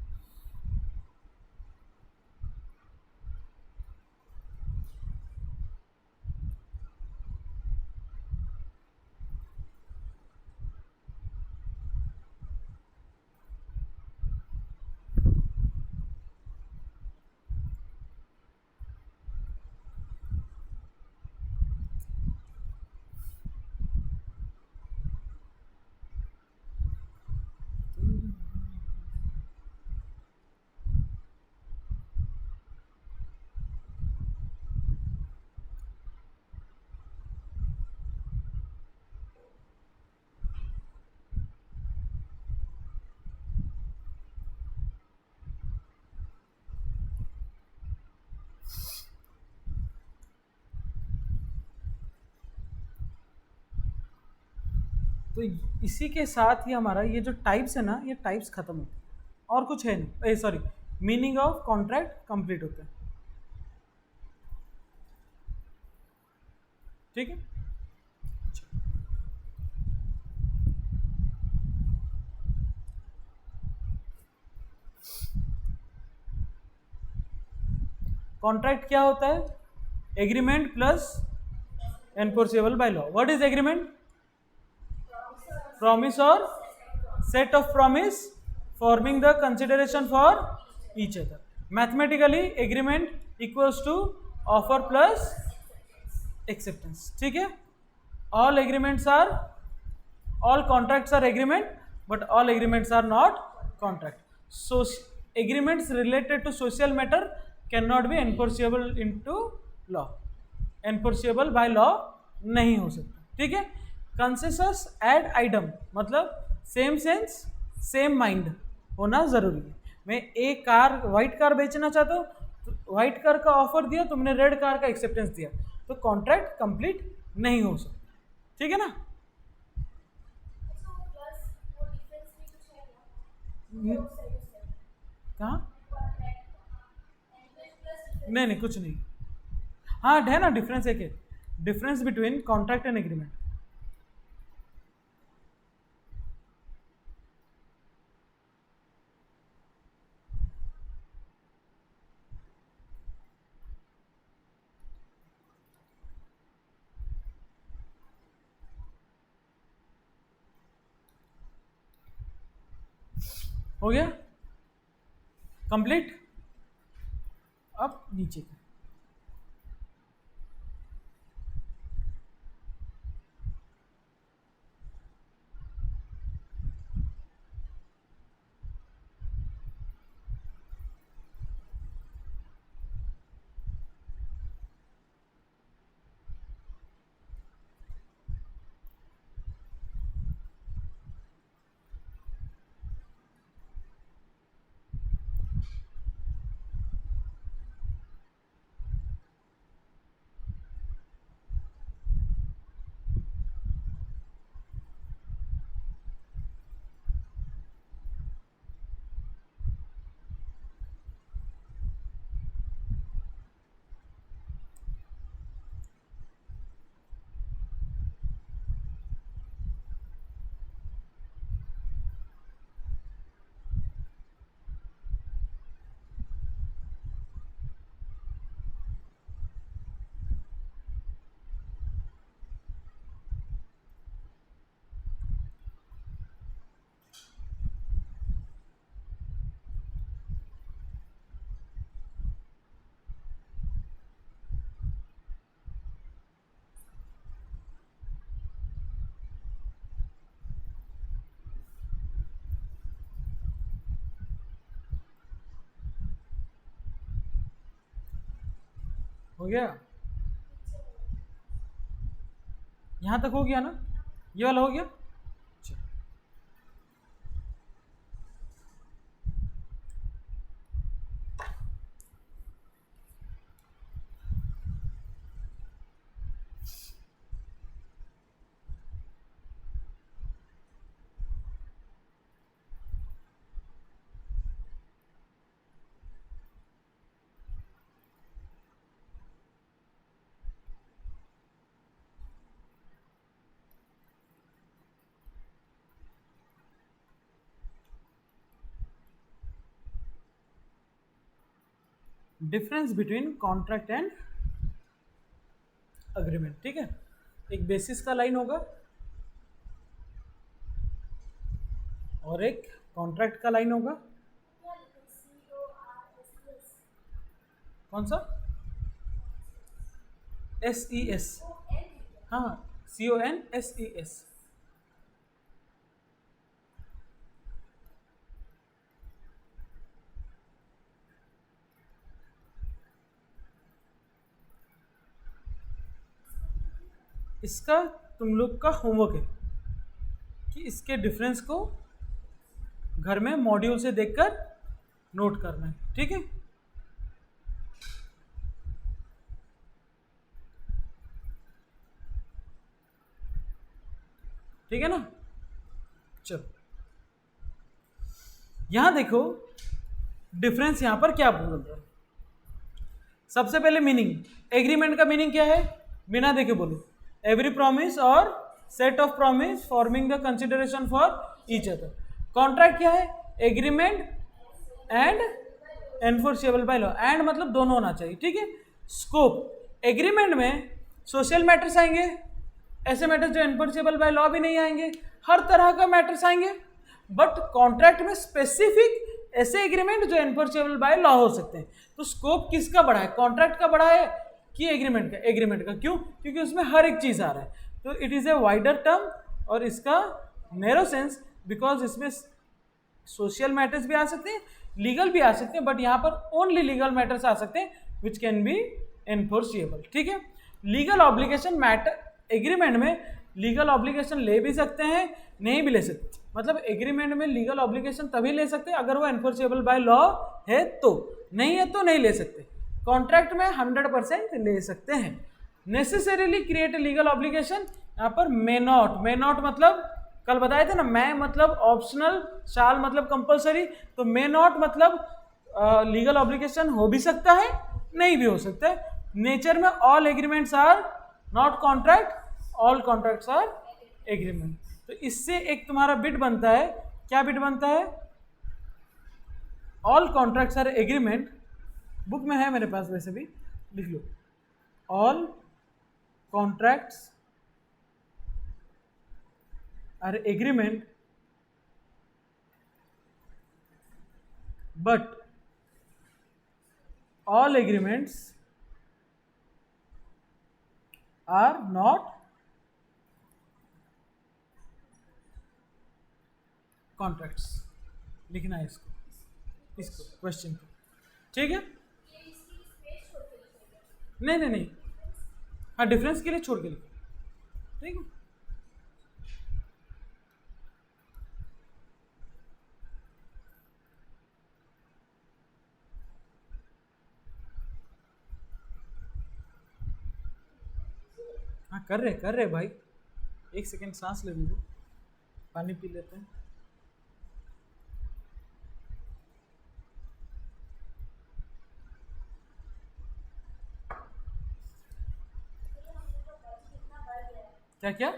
तो इसी के साथ ही हमारा ये जो टाइप्स है ना, ये टाइप्स खत्म होते हैं, और कुछ है नहीं। Sorry, meaning of contract complete होता है, ठीक है। कॉन्ट्रैक्ट क्या होता है? Agreement plus enforceable by law. What is agreement? Promise और set of promise forming the consideration for each other. Mathematically agreement equals to offer plus acceptance, ठीक है। all agreements are, all contracts are agreement, but all agreements are not contract. So agreements related to social matter cannot be enforceable into law, enforceable by law नहीं हो सकता, ठीक है। कंसेसस add idem मतलब same sense same mind होना जरूरी है। मैं एक कार, व्हाइट कार बेचना चाहता हूँ, तो व्हाइट कार का ऑफर दिया, तुमने रेड कार का एक्सेप्टेंस दिया, तो कॉन्ट्रैक्ट कंप्लीट नहीं हो सकता, ठीक है ना। कहाँ? नहीं नहीं, कुछ नहीं। हाँ है ना, डिफरेंस एक है, difference between contract and agreement. हो गया कंप्लीट। अब नीचे का हो गया, यहाँ तक हो गया ना, ये वाला हो गया। चलो, difference between contract and agreement, ठीक है। एक बेसिस का लाइन होगा और एक कॉन्ट्रैक्ट का लाइन होगा। कौन सा? एस ई एस, हाँ, CONSES। इसका तुम लोग का होमवर्क है कि इसके डिफरेंस को घर में मॉड्यूल से देखकर नोट करना है, ठीक है। ठीक है ना, चलो यहां देखो डिफरेंस यहां पर क्या बोल रहा है। सबसे पहले मीनिंग, एग्रीमेंट का मीनिंग क्या है, बिना देखे बोलो। एवरी प्रॉमिस और set of promise forming the consideration for each other. Contract क्या है, agreement and enforceable by law, and मतलब दोनों होना चाहिए, ठीक है। स्कोप, एग्रीमेंट में सोशल मैटर्स आएंगे, ऐसे मैटर्स जो एनफोर्सेबल बाय लॉ भी नहीं आएंगे, हर तरह का मैटर्स आएंगे। बट कॉन्ट्रैक्ट में स्पेसिफिक ऐसे एग्रीमेंट जो एनफोर्सेबल बाय लॉ हो सकते हैं। तो स्कोप किसका बड़ा है, कॉन्ट्रैक्ट का बड़ा है कि एग्रीमेंट का? एग्रीमेंट का। क्यों? क्योंकि उसमें हर एक चीज आ रहा है, तो it is a wider term और इसका नैरो सेंस, बिकॉज इसमें सोशल मैटर्स भी आ सकते हैं, लीगल भी आ सकते हैं, बट यहाँ पर ओनली लीगल मैटर्स आ सकते हैं विच कैन बी एनफोर्सिएबल, ठीक है। लीगल ऑब्लिगेशन मैटर, एग्रीमेंट में लीगल ऑब्लिगेशन ले भी सकते हैं, नहीं भी ले सकते। मतलब एग्रीमेंट में लीगल ऑब्लिगेशन तभी ले सकते हैं अगर वो एनफोर्सिएबल बाय लॉ है, तो नहीं है तो नहीं ले सकते। कॉन्ट्रैक्ट में 100% ले सकते हैं। Necessarily create a legal obligation, यहाँ पर मे नॉट, मे नॉट मतलब कल बताए थे ना, मैं मतलब ऑप्शनल, शाल मतलब कंपलसरी, तो मे नॉट मतलब लीगल ऑब्लिगेशन हो भी सकता है, नहीं भी हो सकता है। नेचर में all agreements are not contract, all contracts are agreement. तो इससे एक तुम्हारा बिट बनता है, क्या बिट बनता है, all contracts are agreement, book में है मेरे पास, वैसे भी लिख लो, all contracts are agreement but all agreements are not contracts. लिखना है इसको क्वेश्चन को, ठीक है? नहीं नहीं नहीं, हाँ डिफरेंस के लिए छोड़ के लिखो, ठीक है? हाँ कर रहे भाई, एक सेकेंड सांस ले लो, पानी पी लेते हैं। क्या क्या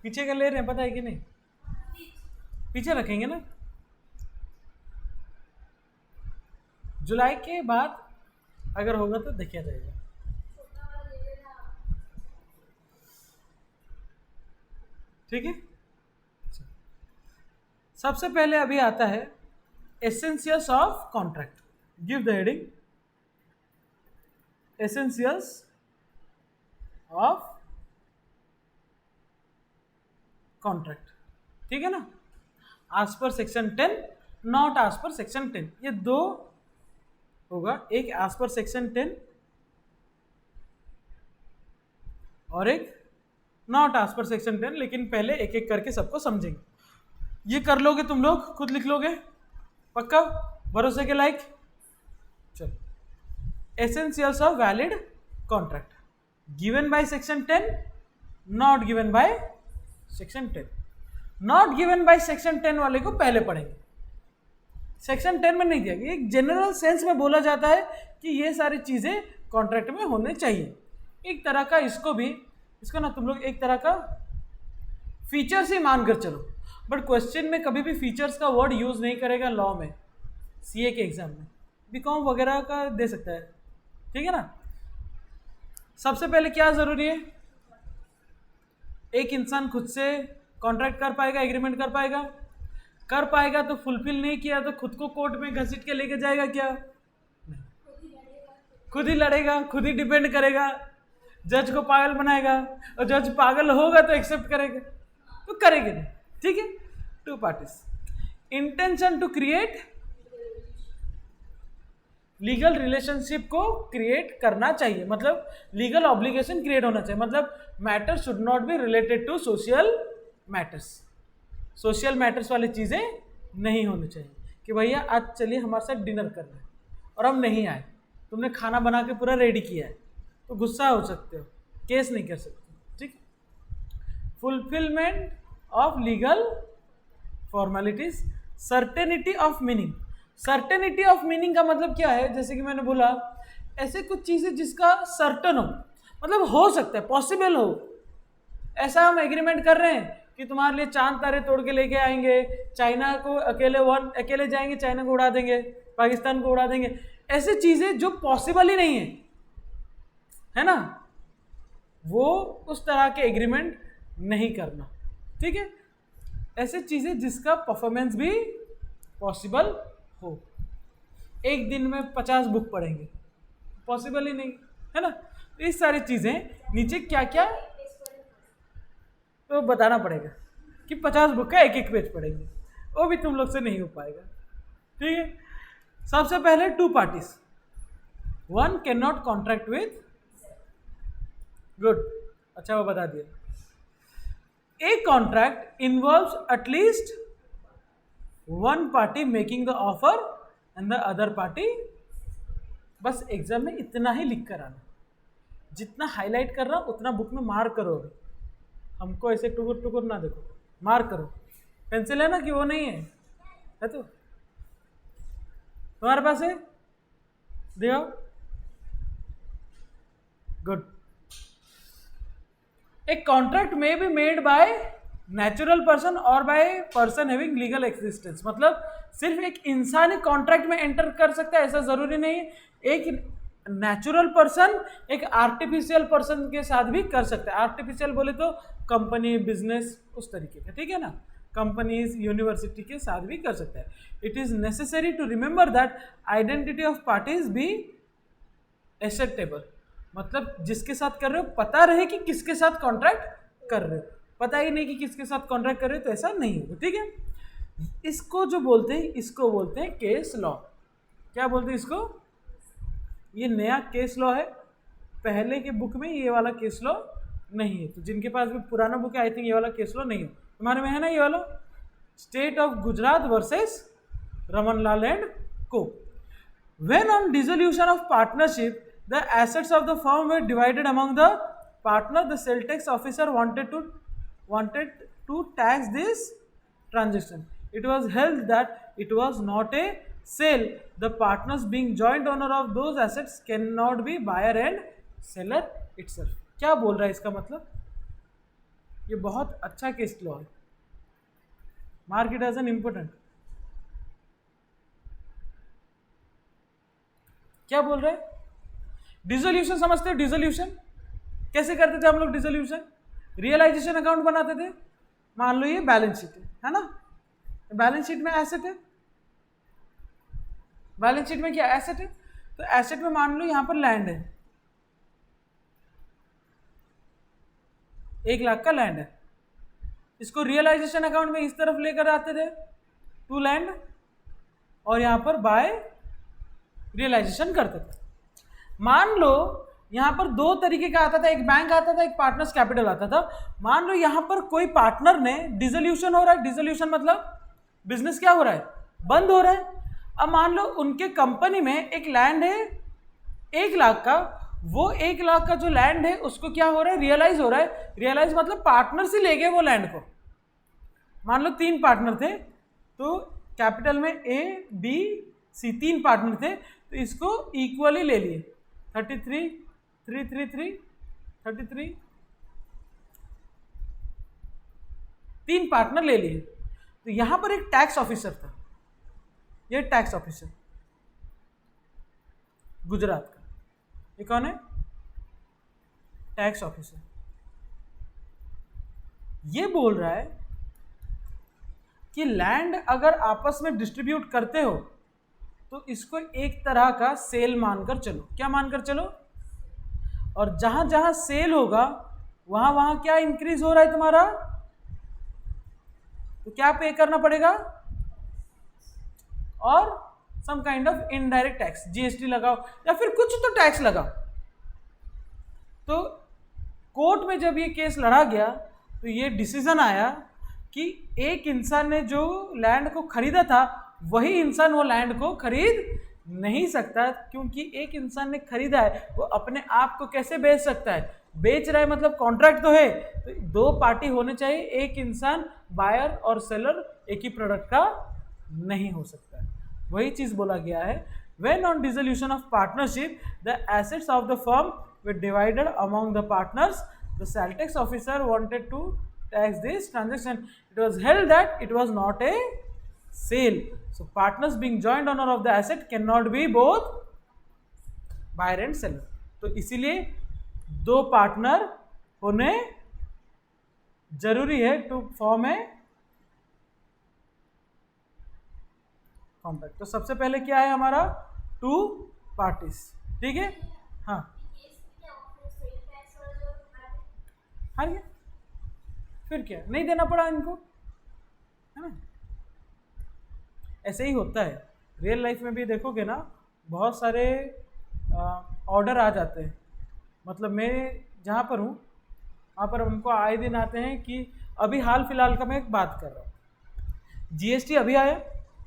पीछे का ले रहे हैं, पता है कि नहीं? पीछे रखेंगे ना, जुलाई के बाद अगर होगा तो देखा जाएगा। ठीक है, सबसे पहले अभी आता है essentials of contract. Give the heading essentials of contract, ठीक है ना? आज पर सेक्शन 10, नॉट आज पर सेक्शन 10, ये दो होगा, एक एज पर सेक्शन 10 और एक नॉट एज पर सेक्शन 10। लेकिन पहले एक एक करके सबको समझेंगे। ये कर लोगे तुम लोग, खुद लिख लोगे पक्का, भरोसे के लायक? चलो, essentials of valid contract given by section 10, not given by section 10। Not given by section 10 वाले को पहले पढ़ेंगे, सेक्शन 10 में नहीं दिया गया। एक जनरल सेंस में बोला जाता है कि ये सारी चीज़ें कॉन्ट्रैक्ट में होने चाहिए। एक तरह का इसको ना तुम लोग एक तरह का फीचर्स ही मान कर चलो, बट क्वेश्चन में कभी भी फीचर्स का वर्ड यूज़ नहीं करेगा। लॉ में, सीए के एग्जाम में, बीकॉम वगैरह का दे सकता है, ठीक है ना? सबसे पहले क्या ज़रूरी है? एक इंसान खुद से कॉन्ट्रैक्ट कर पाएगा, एग्रीमेंट कर पाएगा तो फुलफिल नहीं किया तो खुद को कोर्ट में घसीट के लेके जाएगा क्या? नहीं, खुद ही लड़ेगा, खुद ही डिपेंड करेगा, जज को पागल बनाएगा, और जज पागल होगा तो एक्सेप्ट करेगा, तो करेंगे नहीं, ठीक है? Two parties, intention to create legal relationship को क्रिएट करना चाहिए, मतलब लीगल ऑब्लिगेशन क्रिएट होना चाहिए, मतलब matter should not be related to social matters. Social matters वाली चीज़ें नहीं होनी चाहिए कि भैया आज चलिए हमारे साथ डिनर करना है और हम नहीं आए, तुमने खाना बना के पूरा रेडी किया है, तो गुस्सा हो सकते हो, केस नहीं कर सकते, ठीक? Fulfilment of legal formalities, certainty of meaning. Certainty of meaning का मतलब क्या है? जैसे कि मैंने बोला, ऐसे कुछ चीज़ें जिसका सर्टन हो, मतलब हो सकता है, पॉसिबल हो। ऐसा हम एग्रीमेंट कर रहे हैं कि तुम्हारे लिए चांद तारे तोड़ के लेके आएंगे, चाइना को अकेले जाएंगे, चाइना को उड़ा देंगे, पाकिस्तान को उड़ा देंगे, ऐसी चीज़ें जो पॉसिबल ही नहीं है ना, वो उस तरह के एग्रीमेंट नहीं करना, ठीक है? ऐसी चीज़ें जिसका परफॉर्मेंस भी पॉसिबल हो। एक दिन में 50 बुक पढ़ेंगे, पॉसिबल ही नहीं है ना? तो इस सारी चीज़ें नीचे क्या क्या तो बताना पड़ेगा कि 50 बुक का एक एक पेज पढ़ेंगे, वो भी तुम लोग से नहीं हो पाएगा, ठीक है? सबसे पहले two parties, one can not contract with, good, अच्छा वो बता दिया। A contract involves at least one party making the offer and the other party. बस एग्जाम में इतना ही लिख कर आना, जितना हाईलाइट कर रहा उतना बुक में मार्क करो, हमको ऐसे टुकुर टुकुर ना देखो, मार्क करो। पेंसिल है ना कि वो नहीं है? है तो तुम्हारे पास है, दिखाओ, good. A contract may be made by natural person और by person having legal existence, मतलब सिर्फ एक इंसान ही कॉन्ट्रैक्ट में एंटर कर सकता है ऐसा जरूरी नहीं है। एक नेचुरल पर्सन एक आर्टिफिशियल पर्सन के साथ भी कर सकता है। आर्टिफिशियल बोले तो कंपनी, बिजनेस, उस तरीके का, ठीक है ना? कंपनीज यूनिवर्सिटी के साथ भी कर सकता है. It is necessary to remember that identity of parties be acceptable. मतलब जिसके साथ कर रहे हो पता रहे कि किसके साथ कॉन्ट्रैक्ट कर रहे हो. पता ही नहीं कि किसके साथ कॉन्ट्रैक्ट कर रहे हो तो ऐसा नहीं होगा. ठीक है. इसको जो बोलते हैं इसको बोलते हैं केस लॉ. क्या बोलते हैं इसको? ये नया केस लॉ है. पहले के बुक में ये वाला केस लॉ नहीं है. तो जिनके पास भी पुराना बुक है आई थिंक ये वाला केस लॉ नहीं है. तुम्हारे में है ना ये वाला? State of Gujarat versus Ramanlal and co. When on dissolution of partnership the assets of the firm were divided among the partner, the sale tax officer wanted to tax this transaction. It was held that it was not a sale. The partners being joint owner of those assets cannot be buyer and seller itself. क्या बोल रहा है इसका मतलब? ये बहुत अच्छा case law है. Mark it as an important. क्या बोल रहे हैं? डिसोल्यूशन समझते हो? डिसोल्यूशन कैसे करते थे हम लोग? डिसोल्यूशन रियलाइजेशन अकाउंट बनाते थे. मान लो ये बैलेंस शीट है ना. बैलेंस शीट में एसेट है. बैलेंस शीट में क्या एसेट है? तो एसेट में मान लो यहां पर लैंड है. 1 लाख का लैंड है. इसको रियलाइजेशन अकाउंट में इस तरफ लेकर आते थे टू लैंड और यहां पर बाय रियलाइजेशन करते थे. मान लो यहां पर 2 तरीके का आता था. एक बैंक आता था, एक पार्टनर्स कैपिटल आता था. मान लो यहां पर कोई पार्टनर ने डिसोल्यूशन हो रहा है. डिसोल्यूशन मतलब बिजनेस क्या हो रहा है? बंद हो रहा है. अब मान लो उनके कंपनी में एक लैंड है 1 लाख का. वो 1 लाख का जो लैंड है उसको क्या हो रहा है? रियलाइज हो रहा है. रियलाइज मतलब पार्टनर से ले गए वो लैंड को. मान लो 3 पार्टनर थे तो कैपिटल में A B C 3 पार्टनर थे तो इसको इक्वली ले लिए. 33 333 33 3 पार्टनर ले लिए. तो यहां पर एक टैक्स ऑफिसर था. ये टैक्स ऑफिसर गुजरात का. ये कौन है? Tax officer. ये बोल रहा है कि लैंड अगर आपस में डिस्ट्रीब्यूट करते हो तो इसको एक तरह का सेल मानकर चलो. क्या मानकर चलो? और जहां जहां सेल होगा वहां वहां क्या इंक्रीज हो रहा है तुम्हारा? तो क्या पे करना पड़ेगा? और some kind of indirect tax, GST लगाओ या फिर कुछ तो टैक्स लगाओ. तो कोर्ट में जब ये केस लड़ा गया तो ये डिसीजन आया कि एक इंसान ने जो लैंड को खरीदा था वही इंसान वो लैंड को खरीद नहीं सकता. क्योंकि एक इंसान ने खरीदा है वो अपने आप को कैसे बेच सकता है? बेच रहा है मतलब कॉन्ट्रैक्ट तो है. तो 2 पार्टी होने चाहिए. एक इंसान बायर और सेलर एक ही प्रोडक्ट का नहीं हो सकता है. वही चीज बोला गया है. When on dissolution of partnership the assets of the firm were divided among the partners. The sale tax officer wanted to tax this transaction. It was held that it was not a sale. So partners being joint owner of the asset cannot be both buyer and seller. तो इसीलिए 2 partner होने जरूरी है to form a contract. तो सबसे पहले क्या है हमारा? 2 पार्टीज. ठीक है. हाँ हाँ ये फिर क्या नहीं देना पड़ा इनको, है ना. ऐसे ही होता है रियल लाइफ में भी. देखोगे ना बहुत सारे ऑर्डर आ जाते हैं. मतलब मैं जहाँ पर हूँ वहाँ पर हमको आए दिन आते हैं कि अभी हाल फिलहाल का मैं एक बात कर रहा हूँ. जीएसटी अभी आया,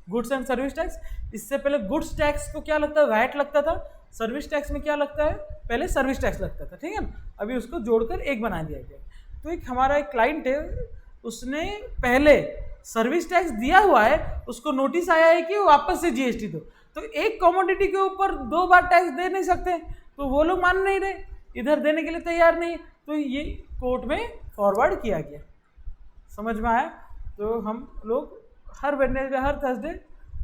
गुड्स एंड सर्विस टैक्स. इससे पहले गुड्स टैक्स को क्या लगता है? वैट लगता था. सर्विस टैक्स में क्या लगता है? पहले सर्विस टैक्स लगता था. ठीक है ना. अभी उसको जोड़कर एक बना दिया गया. तो एक हमारा एक क्लाइंट है, उसने पहले सर्विस टैक्स दिया हुआ है, उसको नोटिस आया है कि वापस से जीएसटी दो. तो एक कमोडिटी के ऊपर 2 बार टैक्स दे नहीं सकते. तो वो लोग मान नहीं रहे, इधर देने के लिए तैयार नहीं. तो ये कोर्ट में फॉरवर्ड किया गया. समझ में आया? तो हम लोग हर वेडनेसडे हर थर्सडे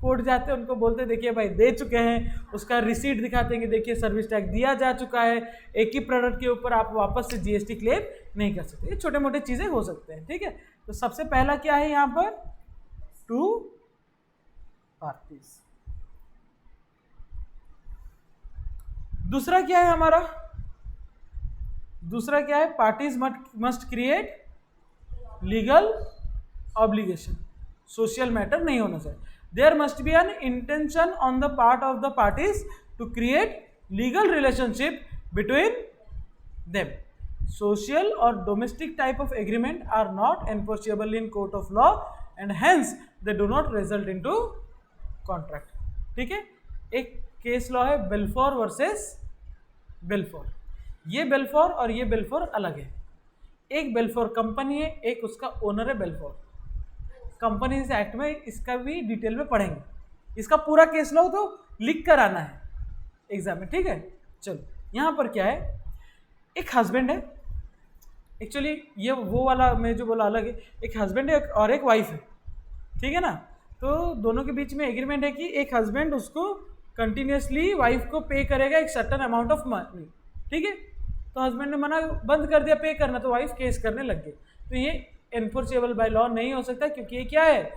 कोर्ट जाते हैं, उनको बोलते देखिए भाई दे चुके हैं, उसका रिसीट दिखाते हैं कि देखिए सर्विस टैक्स दिया जा चुका है, एक ही प्रोडक्ट के ऊपर आप वापस से जीएसटी क्लेम नहीं कर सकते। ये छोटे मोटे चीज़ें हो सकते हैं, ठीक है। तो सबसे पहला क्या है यहाँ पर, टू पार्टीज। दूसरा क्या है हमारा, दूसरा क्या है, parties must create legal obligation, social matter नहीं होना चाहिए। There must be an intention on the part of the parties to create legal relationship between them. Social और domestic type of agreement are not enforceable in court of law and hence they do not result into contract, ठीक है। एक case law है Balfour versus Balfour. ये Balfour और ये Balfour अलग है। एक बेल्फोर कंपनी है, एक उसका ओनर है बेल्फोर। कंपनीज एक्ट में इसका भी डिटेल में पढ़ेंगे, इसका पूरा केस लॉ तो लिख कर आना है एग्जाम में, ठीक है। चलो यहाँ पर क्या है, एक हस्बैंड है, एक्चुअली ये वो वाला मैं जो बोला अलग है, एक हस्बैंड है और एक वाइफ है, ठीक है ना। तो दोनों के बीच में एग्रीमेंट है कि एक हस्बैंड उसको कंटिन्यूसली वाइफ को पे करेगा एक सर्टेन अमाउंट ऑफ मनी, ठीक है। तो हस्बैंड ने मना बंद कर दिया पे करना, तो वाइफ केस करने लग गई। तो ये एनफोर्सेबल बाय लॉ नहीं हो सकता, क्योंकि ये क्या है,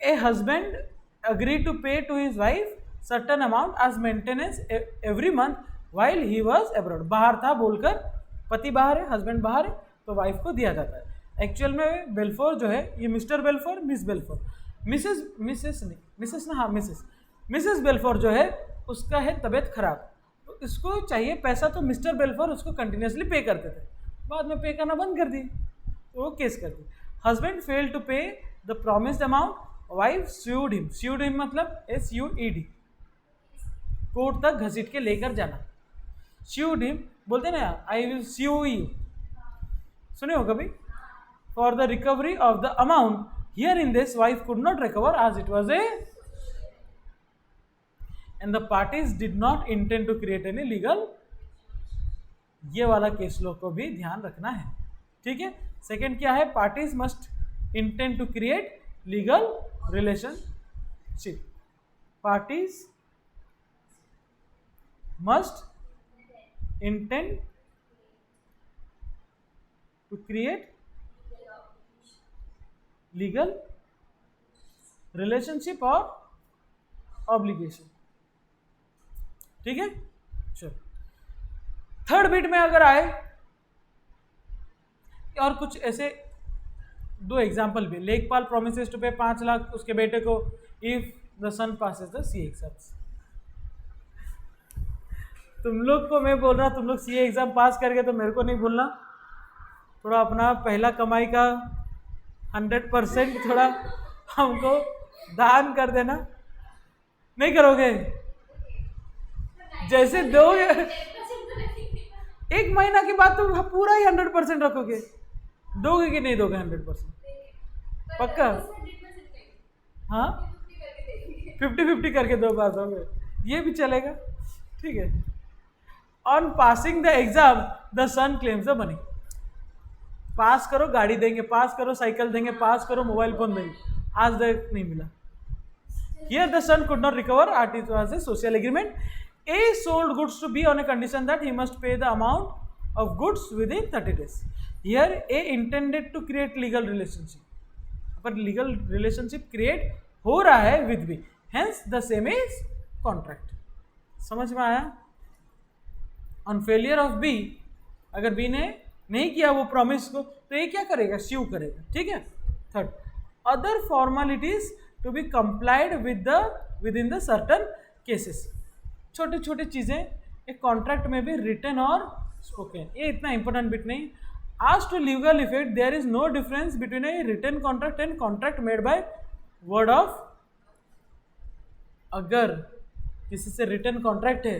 a husband agree to pay to his wife certain amount as maintenance every month while he was abroad. बाहर था बोलकर, पति बाहर है, हस्बैंड बाहर है, तो वाइफ को दिया जाता है। एक्चुअल में बेल्फोर जो है, ये mister Balfour, miss Balfour, Mrs Balfour जो है उसका है तबीयत खराब, तो इसको चाहिए पैसा, तो मिस्टर बेल्फोर उसको कंटिन्यूसली पे करते थे, बाद में पे करना बंद कर दी, तो वो केस कर दी। हस्बैंड फेल टू पे the promised amount, wife sued him मतलब SUED, कोर्ट तक घसीट के लेकर जाना। स्यूड हिम बोलते ना, आई विल स्यू यू, सुने हो कभी, for the recovery of the amount. Here in this wife could not recover as it was a and the parties did not intend to create any legal। ये वाला case law को भी ध्यान रखना है, ठीक है। सेकंड क्या है, parties must intend to create legal relationship. Parties must intend to create legal relationship और ऑब्लिगेशन, ठीक है। चलो थर्ड बिट में अगर आए और कुछ ऐसे दो एग्जाम्पल भी, लेखपाल प्रोमिसेस टू पे 5 लाख उसके बेटे को if the son passes the CA exams. तुम लोग को मैं बोल रहा, तुम लोग CA एग्जाम पास कर गए तो मेरे को नहीं भूलना, थोड़ा अपना पहला कमाई का 100% थोड़ा हमको दान कर देना। नहीं करोगे? जैसे दोगे एक महीना के बाद तुम पूरा ही 100% रखोगे, दोगे कि नहीं दोगे 100%? पक्का? हाँ 50-50 करके 2 बार दोगे, ये भी चलेगा, ठीक है। On passing the exam the son claims the money. Pass करो गाड़ी देंगे, पास करो साइकिल देंगे, पास करो मोबाइल फोन देंगे, आज तक नहीं मिला। Here the son could not recover as it was a social agreement. A sold goods to B on a condition that he must pay the amount of goods within 30 days. Here A intended to create legal relationship, पर legal relationship create हो रहा है with B, hence the same is contract। समझ में आया? On failure of B, अगर B ने नहीं किया वो प्रॉमिस को, तो ये क्या करेगा? स्यू करेगा, ठीक है। Third, other formalities to be complied with in the certain cases. छोटे छोटे चीज़ें एक कॉन्ट्रैक्ट में भी रिटन और स्पोकन, ये इतना इंपॉर्टेंट बिट नहीं। आज to legal effect there is no difference between a written contract and contract made by word of. अगर किसी से रिटन कॉन्ट्रैक्ट है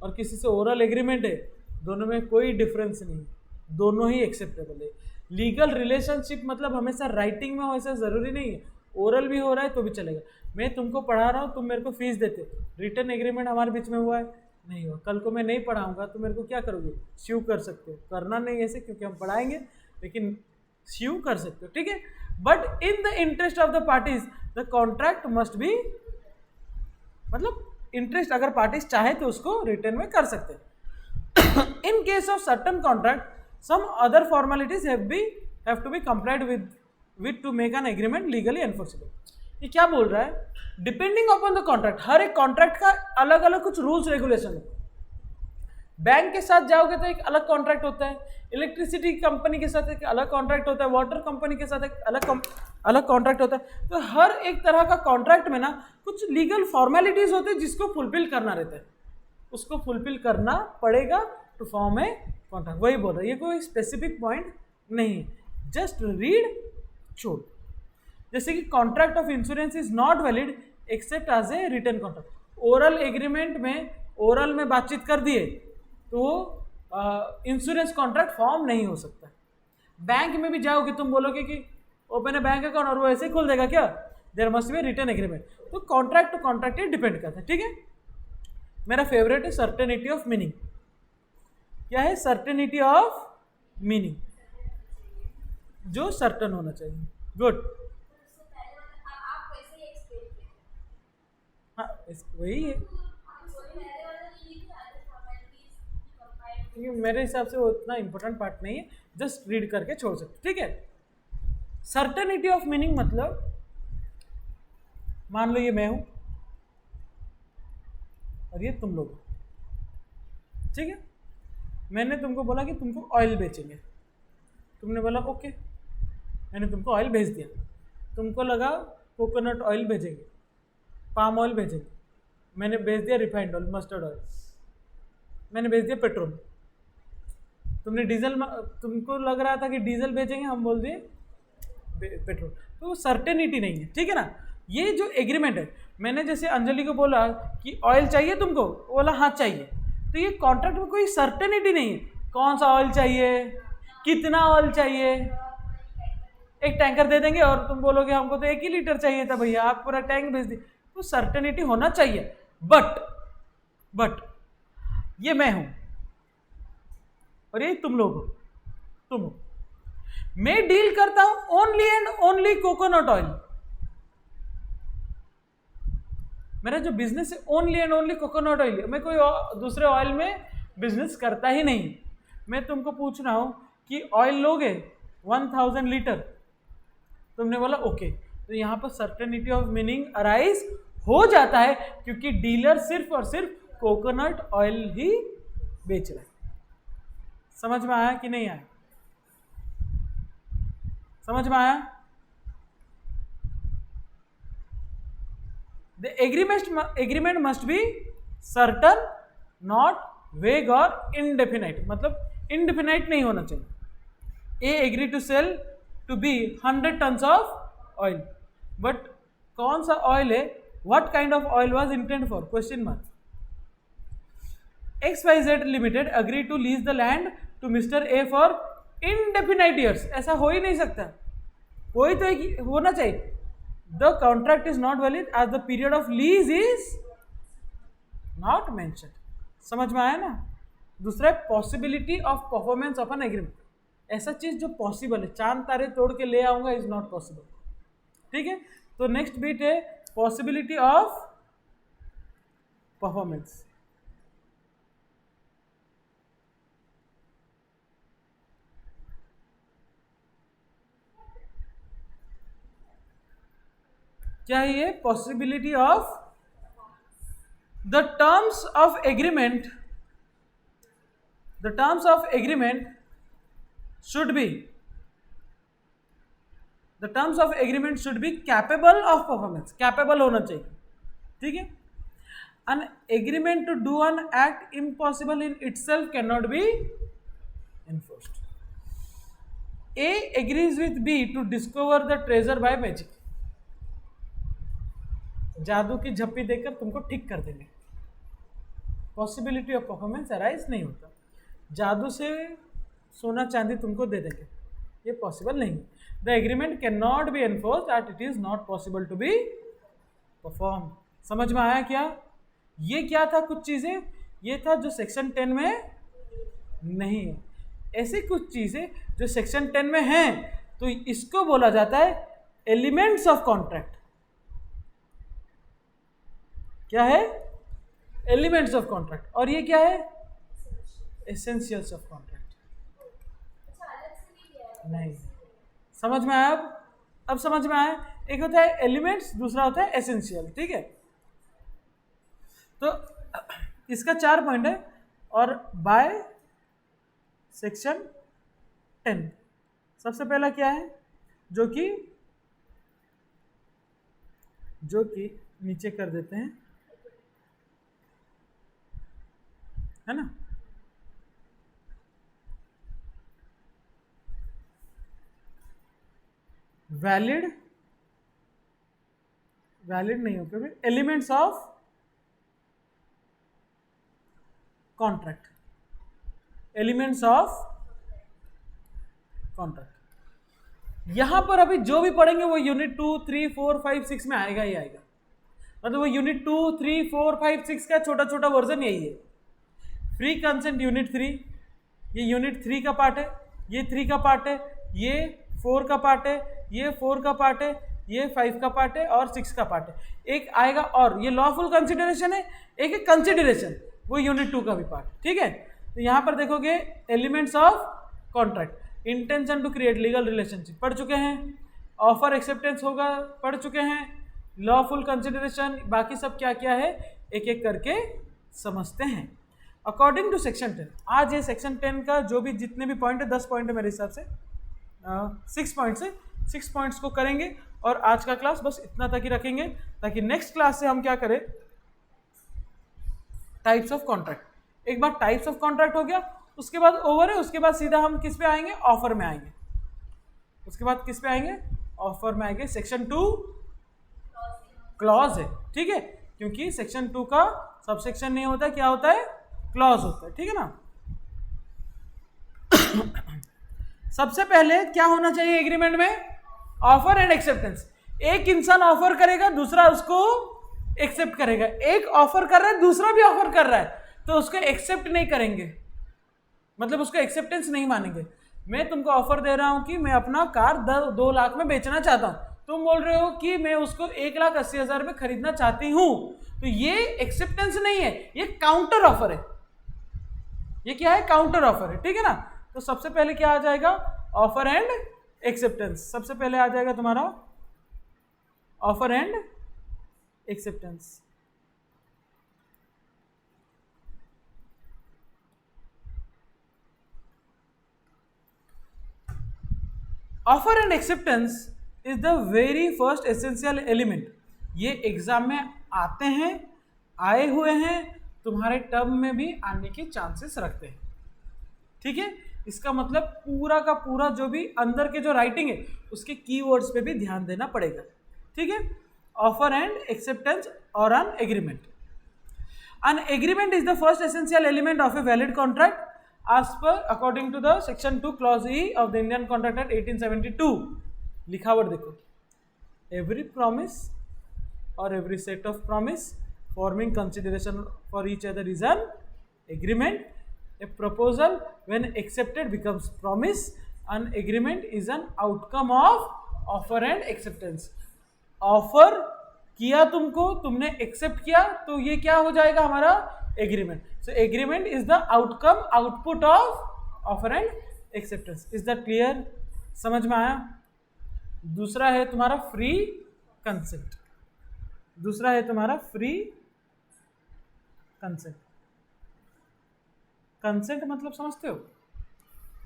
और किसी से ओरल एग्रीमेंट है, दोनों में कोई डिफरेंस नहीं, दोनों ही एक्सेप्टेबल है। लीगल रिलेशनशिप मतलब हमेशा राइटिंग में हो ऐसा ज़रूरी नहीं है, ओरल भी हो रहा है तो भी चलेगा। मैं तुमको पढ़ा रहा हूँ, तुम मेरे को फीस देते, रिटन एग्रीमेंट हमारे बीच में हुआ है? नहीं हुआ। कल को मैं नहीं पढ़ाऊँगा तो मेरे को क्या करोगे? स्यू कर सकते हो, करना नहीं ऐसे क्योंकि हम पढ़ाएंगे, लेकिन स्यू कर सकते हो, ठीक है। But in the interest of the parties the contract must be, मतलब इंटरेस्ट अगर पार्टीज चाहे तो उसको रिटर्न में कर सकते हैं। In case of certain contract some other formalities have to be complied with to make an agreement legally enforceable. ये क्या बोल रहा है, डिपेंडिंग अपॉन द कॉन्ट्रैक्ट, हर एक कॉन्ट्रैक्ट का अलग अलग कुछ रूल्स रेगुलेशन है। बैंक के साथ जाओगे तो एक अलग कॉन्ट्रैक्ट होता है, इलेक्ट्रिसिटी कंपनी के साथ एक अलग कॉन्ट्रैक्ट होता है, वाटर कंपनी के साथ एक अलग कॉन्ट्रैक्ट होता है। तो हर एक तरह का कॉन्ट्रैक्ट में ना कुछ लीगल फॉर्मेलिटीज होते हैं जिसको फुलफिल करना रहता है, उसको फुलफिल करना पड़ेगा टू फॉर्म ए कॉन्ट्रैक्ट। वही बोल रहा है, ये कोई स्पेसिफिक पॉइंट नहीं, जस्ट रीड छोड़। जैसे कि contract of insurance is not valid except as a written contract. Oral agreement में, ओरल में बातचीत कर दिए तो इंश्योरेंस कॉन्ट्रैक्ट फॉर्म नहीं हो सकता। बैंक में भी जाओगे तुम बोलोगे कि ओपन ए बैंक अकाउंट और वो ऐसे ही खोल देगा क्या, there must be written agreement. तो कॉन्ट्रैक्ट टू कॉन्ट्रैक्ट ये डिपेंड करता है, ठीक है। मेरा फेवरेट है सर्टेनिटी ऑफ मीनिंग। क्या है, सर्टेनिटी ऑफ मीनिंग, जो सर्टन होना चाहिए। गुड, हाँ वही है, क्योंकि मेरे हिसाब से वो उतना इंपॉर्टेंट पार्ट नहीं है, जस्ट रीड करके छोड़ सकते, ठीक है। सर्टेनिटी ऑफ मीनिंग मतलब, मान लो ये मैं हूं और ये तुम लोग, ठीक है। मैंने तुमको बोला कि तुमको ऑयल बेचेंगे, तुमने बोला ओके, मैंने तुमको ऑयल भेज दिया। तुमको लगा कोकोनट ऑयल भेजेंगे, पाम ऑयल भेजेंगे, मैंने भेज दिया रिफाइंड ऑयल, मस्टर्ड ऑयल, मैंने भेज दिया पेट्रोल। तुमने डीजल, तुमको लग रहा था कि डीजल भेजेंगे, हम बोल दिए पेट्रोल। तो सर्टेनिटी नहीं है, ठीक है ना। ये जो एग्रीमेंट है, मैंने जैसे अंजलि को बोला कि ऑयल चाहिए तुमको, वो बोला हाँ चाहिए, तो ये कॉन्ट्रैक्ट में कोई सर्टेनिटी नहीं है कौन सा ऑयल चाहिए, कितना ऑयल चाहिए। एक टैंकर दे देंगे और तुम बोलोगे हमको तो 1 ही लीटर चाहिए था भैया, आप पूरा टैंक भेज दी। तो सर्टेनिटी होना चाहिए। बट ये मैं हूं और ये तुम लोग हो, तुम हो। मैं डील करता हूं only and only coconut oil. मेरा जो बिजनेस है only and only coconut oil है, मैं कोई दूसरे ऑयल में बिजनेस करता ही नहीं। मैं तुमको पूछ रहा हूं कि ऑयल लोगे 1000 लीटर, तुमने बोला ओके, तो यहां पर सर्टेनिटी ऑफ मीनिंग अराइज हो जाता है, क्योंकि डीलर सिर्फ और सिर्फ कोकोनट ऑयल ही बेच रहा है। समझ में आया कि नहीं आया, समझ में आया। The agreement must be certain, not vague और इनडेफिनाइट, मतलब इनडेफिनाइट नहीं होना चाहिए। A agree to sell to B 100 tons of oil, but कौन सा ऑयल है, what kind of oil was intend for, question mark. XYZ limited agree to lease the land to mister A for indefinite years, ऐसा हो ही नहीं सकता, कोई तो एक होना चाहिए। The contract is not valid as the period of lease is not mentioned. समझ में आया ना। दूसरा है possibility of performance of an agreement, ऐसा चीज जो पॉसिबल है, चांद तारे तोड़ के ले आऊंगा इज नॉट पॉसिबल, ठीक है। तो नेक्स्ट बीट है पॉसिबिलिटी ऑफ परफॉर्मेंस। क्या है ये, possibility of the terms of agreement, the terms of agreement should be, the terms of agreement should be capable of performance, capable होना चाहिए, ठीक है। an agreement to do an act impossible in itself cannot be enforced. A agrees with B to discover the treasure by magic. जादू की झप्पी देकर तुमको ठीक कर देंगे, पॉसिबिलिटी ऑफ परफॉर्मेंस अराइज नहीं होता। जादू से सोना चांदी तुमको दे देंगे, ये पॉसिबल नहीं है। The agreement can not be enforced at it is not possible to be perform. समझ में आया क्या। ये क्या था, कुछ चीजें ये था जो सेक्शन 10 में नहीं है, ऐसे कुछ चीजें जो सेक्शन 10 में हैं तो इसको बोला जाता है एलिमेंट्स ऑफ कॉन्ट्रैक्ट। क्या है? Elements of contract. और ये क्या है? Essentials of contract. नहीं, समझ में आया? अब समझ में आया? एक होता है एलिमेंट्स, दूसरा होता है एसेंशियल। ठीक है, तो इसका 4 पॉइंट है। और बाय सेक्शन 10 सबसे पहला क्या है, जो कि नीचे कर देते हैं, है ना? वैलिड नहीं हो क्योंकि elements of contract, elements of contract. यहां पर अभी जो भी पढ़ेंगे वो यूनिट 2, 3, 4, 5, 6 में आएगा ही आएगा। मतलब वो यूनिट 2, 3, 4, 5, 6 का छोटा छोटा वर्जन यही है। फ्री कंसेंट यूनिट 3, ये यूनिट 3 का पार्ट है, ये 3 का पार्ट है, ये 4 का पार्ट है, ये 4 का पार्ट है, ये 5 का पार्ट है और 6 का पार्ट है। एक आएगा और ये लॉफुल कंसिडरेशन है, एक है कंसिडरेशन, वो यूनिट 2 का भी पार्ट। ठीक है, तो यहां पर देखोगे elements of contract, intention to create legal relationship पढ़ चुके हैं, ऑफर एक्सेप्टेंस होगा पढ़ चुके हैं, लॉफुल कंसिडरेशन, बाकी सब क्या क्या है एक एक करके समझते हैं। अकॉर्डिंग टू सेक्शन 10, आज ये सेक्शन 10 का जो भी जितने भी पॉइंट है 10 पॉइंट है मेरे हिसाब से, 6 पॉइंट्स है, 6 पॉइंट्स को करेंगे और आज का क्लास बस इतना तक ही रखेंगे, ताकि नेक्स्ट क्लास से हम क्या करें, टाइप्स ऑफ कॉन्ट्रैक्ट। एक बार टाइप्स ऑफ कॉन्ट्रैक्ट हो गया, उसके बाद ओवर है, उसके बाद सीधा हम किस पे आएंगे, ऑफर में आएंगे। उसके बाद किस पे आएंगे, ऑफर में आएंगे। सेक्शन 2 क्लॉज है, ठीक है, क्योंकि सेक्शन 2 का सबसेक्शन नहीं होता, क्या होता है, क्लॉज होता है। ठीक है ना। सबसे पहले क्या होना चाहिए एग्रीमेंट में, ऑफर एंड एक्सेप्टेंस। एक इंसान ऑफर करेगा, दूसरा उसको एक्सेप्ट करेगा। एक ऑफर कर रहा है, दूसरा भी ऑफर कर रहा है, तो उसको एक्सेप्ट नहीं करेंगे, मतलब उसको एक्सेप्टेंस नहीं मानेंगे। मैं तुमको ऑफर दे रहा हूं कि मैं अपना कार 2 लाख में बेचना चाहता हूं, तुम बोल रहे हो कि मैं उसको 1,80,000 में खरीदना चाहती हूं, तो ये एक्सेप्टेंस नहीं है, ये काउंटर ऑफर है। ये क्या है, काउंटर ऑफर है। ठीक है ना। तो सबसे पहले क्या आ जाएगा, ऑफर एंड एक्सेप्टेंस। सबसे पहले आ जाएगा तुम्हारा offer and acceptance. Offer and acceptance is the very first essential element. ये एग्जाम में आते हैं, आए हुए हैं, तुम्हारे टर्म में भी आने के चांसेस रखते हैं। ठीक है, इसका मतलब पूरा का पूरा जो भी अंदर के जो राइटिंग है उसके कीवर्ड्स पे भी ध्यान देना पड़ेगा। ठीक है, ऑफर एंड एक्सेप्टेंस और an agreement. An agreement is the first essential element of a valid contract as per according to the section 2 clause E of the Indian Contract Act 1872। लिखावट देखो, every promise or every set of promise forming consideration for each other is an agreement. A proposal when accepted becomes promise. An agreement is an outcome of offer and acceptance. Offer किया तुमको, तुमने accept किया, तो ये क्या हो जाएगा हमारा agreement. So agreement is the outcome, output of offer and acceptance. Is that clear? समझ में आया। दूसरा है तुम्हारा फ्री कंसेंट। दूसरा है तुम्हारा फ्री कंसेंट। कंसेंट मतलब समझते हो,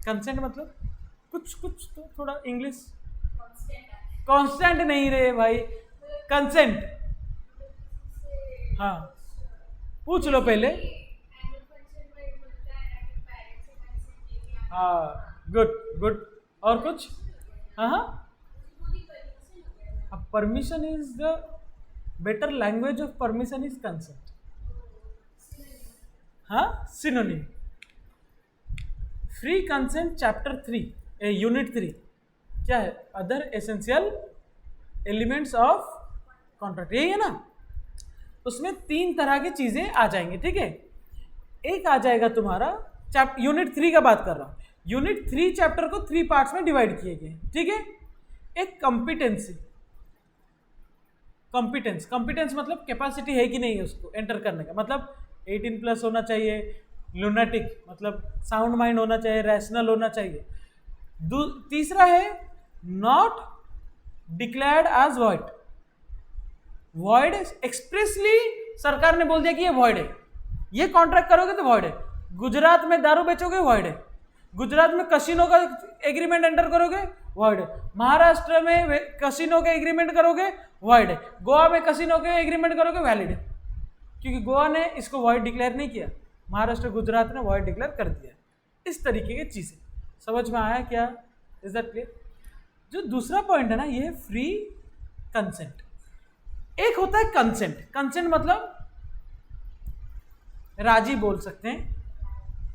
कंसेंट मतलब कुछ तो थोड़ा इंग्लिश, कांस्टेंट नहीं रहे भाई, कंसेंट। हाँ पूछ लो पहले। हाँ गुड। और कुछ? हाँ permission is the better language of permission is consent. हाँ synonym. Free consent chapter 3 unit 3 क्या है, other essential elements of contract, यही है ना। उसमें 3 तरह की चीजें आ जाएंगी। ठीक है, एक आ जाएगा तुम्हारा यूनिट 3 का बात कर रहा हूं, यूनिट 3 चैप्टर को 3 पार्ट्स में डिवाइड किए गए, ठीक है। एक कॉम्पिटेंसी, कॉम्पिटेंस मतलब कैपेसिटी है कि नहीं है उसको एंटर करने का, मतलब 18 प्लस होना चाहिए, लुनाटिक मतलब साउंड माइंड होना चाहिए, रैशनल होना चाहिए। तीसरा है not declared as void, void expressly सरकार ने बोल दिया कि ये वॉइड है, ये कॉन्ट्रैक्ट करोगे तो वॉइड है। गुजरात में दारू बेचोगे वॉइड है, गुजरात में कसिनो का एग्रीमेंट एंटर करोगे वॉइड है, महाराष्ट्र में कसिनो का एग्रीमेंट करोगे वॉइड है, गोवा में कसिनो के एग्रीमेंट करोगे वैलिड है, क्योंकि गोवा ने इसको वॉइड डिक्लेयर नहीं किया, महाराष्ट्र गुजरात ने वॉइड डिक्लेयर कर दिया। इस तरीके की चीजें समझ में आया क्या? Is that clear? जो दूसरा पॉइंट है ना, ये फ्री कंसेंट। एक होता है कंसेंट, कंसेंट मतलब राजी बोल सकते हैं,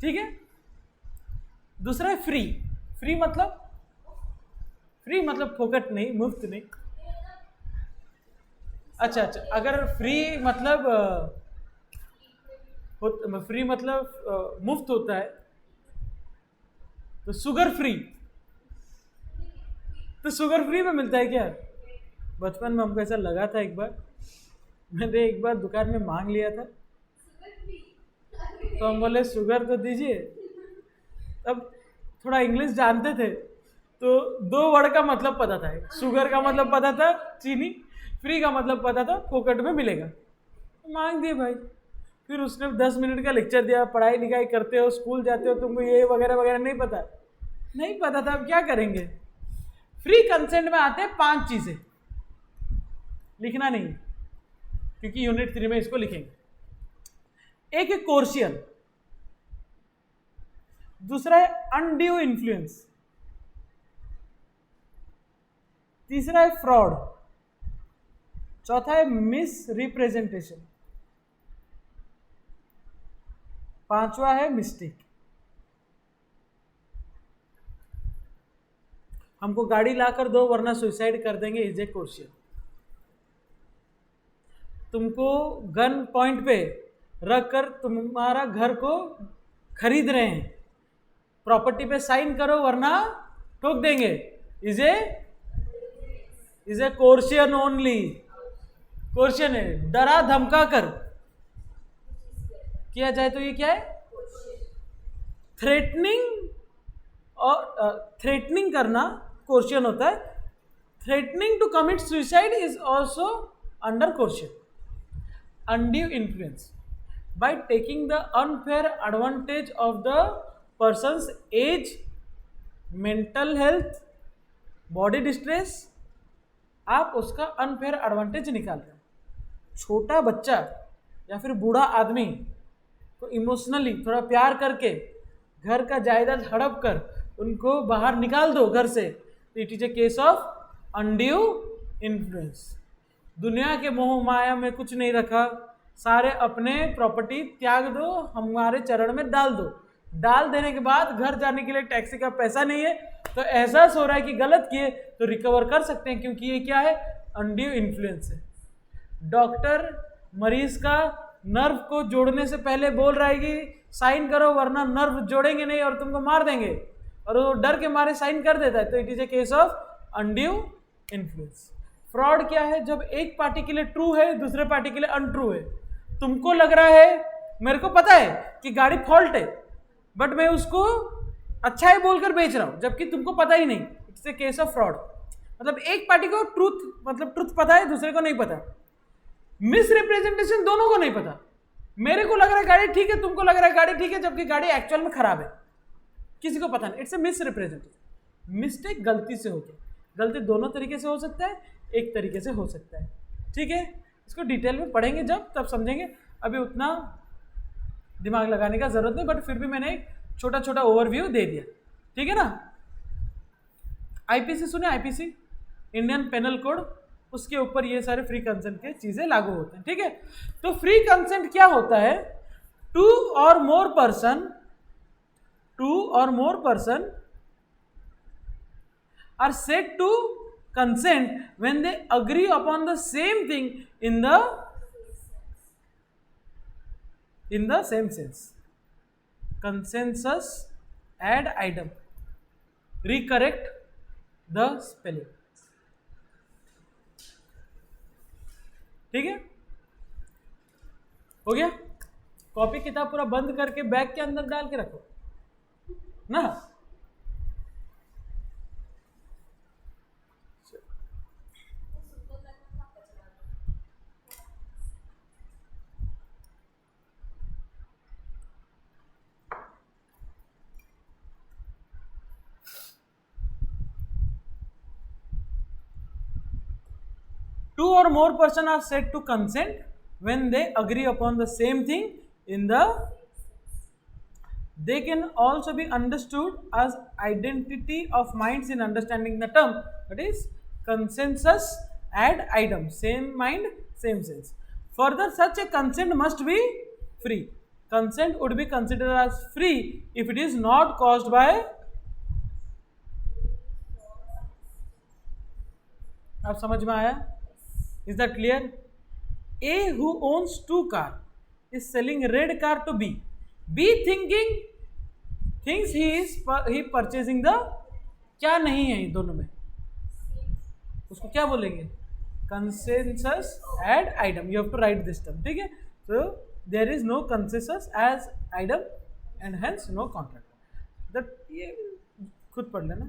ठीक है। दूसरा है फ्री, फ्री मतलब फोकट नहीं, मुफ्त नहीं। अच्छा, अगर फ्री मतलब मुफ्त होता है तो शुगर फ्री, तो शुगर फ्री में मिलता है क्या? बचपन में हमको ऐसा लगा था, एक बार मैंने एक बार दुकान में मांग लिया था, तो हम बोले शुगर तो दीजिए। तब थोड़ा इंग्लिश जानते थे तो 2 वर्ड का मतलब पता था, शुगर का मतलब पता था चीनी, फ्री का मतलब पता था फोकट में मिलेगा, तो मांग दिए भाई। फिर उसने 10 मिनट का लेक्चर दिया, पढ़ाई लिखाई करते हो, स्कूल जाते हो, तुमको ये वगैरह वगैरह नहीं पता था, अब क्या करेंगे। फ्री कंसेंट में आते हैं 5 चीजें, लिखना नहीं क्योंकि यूनिट 3 में इसको लिखेंगे। एक है कोर्शियन, दूसरा है अनड्यू इन्फ्लुएंस, तीसरा है फ्रॉड, चौथा है मिस रिप्रेजेंटेशन, पांचवा है मिस्टेक। हमको गाड़ी लाकर दो वरना सुसाइड कर देंगे, इज ए कोर्शियन। तुमको गन पॉइंट पे रखकर तुम्हारा घर को खरीद रहे हैं, प्रॉपर्टी पे साइन करो वरना ठोक देंगे, इज ए कोर्शियन ओनली। कोर्शियन है, डरा धमका कर किया जाए तो ये क्या है? थ्रेटनिंग, और थ्रेटनिंग करना कोर्शियन होता है। Threatening to commit suicide is also under coercion. Undue influence by taking the unfair advantage of the person's age, mental health, body distress, आप उसका अनफेयर एडवांटेज निकाल रहे हैं। छोटा बच्चा या फिर बूढ़ा आदमी को इमोशनली थोड़ा प्यार करके घर का जायदाद हड़प कर उनको बाहर निकाल दो घर से, it is a case of undue influence. दुनिया के मोह माया में कुछ नहीं रखा, सारे अपने प्रॉपर्टी त्याग दो, हमारे चरण में डाल दो। डाल देने के बाद घर जाने के लिए टैक्सी का पैसा नहीं है, तो एहसास हो रहा है कि गलत किए तो रिकवर कर सकते हैं, क्योंकि ये क्या है? अनड्यू इन्फ्लुएंस है। डॉक्टर मरीज का नर्व को जोड़ने से पहले बोल रहा है कि साइन करो वरना नर्व जोड़ेंगे नहीं और तुमको मार देंगे, और वो डर के मारे साइन कर देता है, तो it is a case of undue influence. Fraud क्या है? जब एक पार्टी के लिए ट्रू है, दूसरे पार्टी के लिए अनट्रू है। तुमको लग रहा है, मेरे को पता है कि गाड़ी फॉल्ट है, बट मैं उसको अच्छा है बोलकर बेच रहा हूं, जबकि तुमको पता ही नहीं। It's a case of fraud. मतलब एक पार्टी को ट्रूथ पता है, दूसरे को नहीं पता। मिस रिप्रेजेंटेशन दोनों को नहीं पता। मेरे को लग रहा है गाड़ी ठीक है, तुमको लग रहा है गाड़ी ठीक है, जबकि गाड़ी एक्चुअल में खराब है, किसी को पता नहीं। It's a miss representation. Mistake गलती से होती है। गलती दोनों तरीके से हो सकता है, एक तरीके से हो सकता है, ठीक है। इसको डिटेल में पढ़ेंगे जब, तब समझेंगे, अभी उतना दिमाग लगाने का जरूरत नहीं, बट फिर भी मैंने एक छोटा छोटा ओवरव्यू दे दिया, ठीक है ना। आईपीसी सुने? आईपीसी इंडियन पेनल कोड, उसके ऊपर ये सारे फ्री कंसेंट के चीजें लागू होते हैं, ठीक है। तो फ्री कंसेंट क्या होता है? टू और more person are said to consent when they agree upon the same thing in the same sense. Consensus add item, recorrect the spelling. ठीक है, हो गया. कॉपी किताब पूरा बंद करके बैग के अंदर डाल के रखो ना. 2 or more persons are said to consent when they agree upon the same thing in the. They can also be understood as identity of minds in understanding the term. That is consensus and item, same mind, same sense. Further, such a consent must be free. Consent would be considered as free if it is not caused by. आप समझ में आया? Is that clear? A who owns 2 cars is selling red car to B. B thinks he purchasing the. क्या नहीं है दोनों में, उसको क्या बोलेंगे? Consensus add item. You have to write this term. ठीक है. So there is no consensus as item and hence no contract. That ये खुद पढ़ लेना.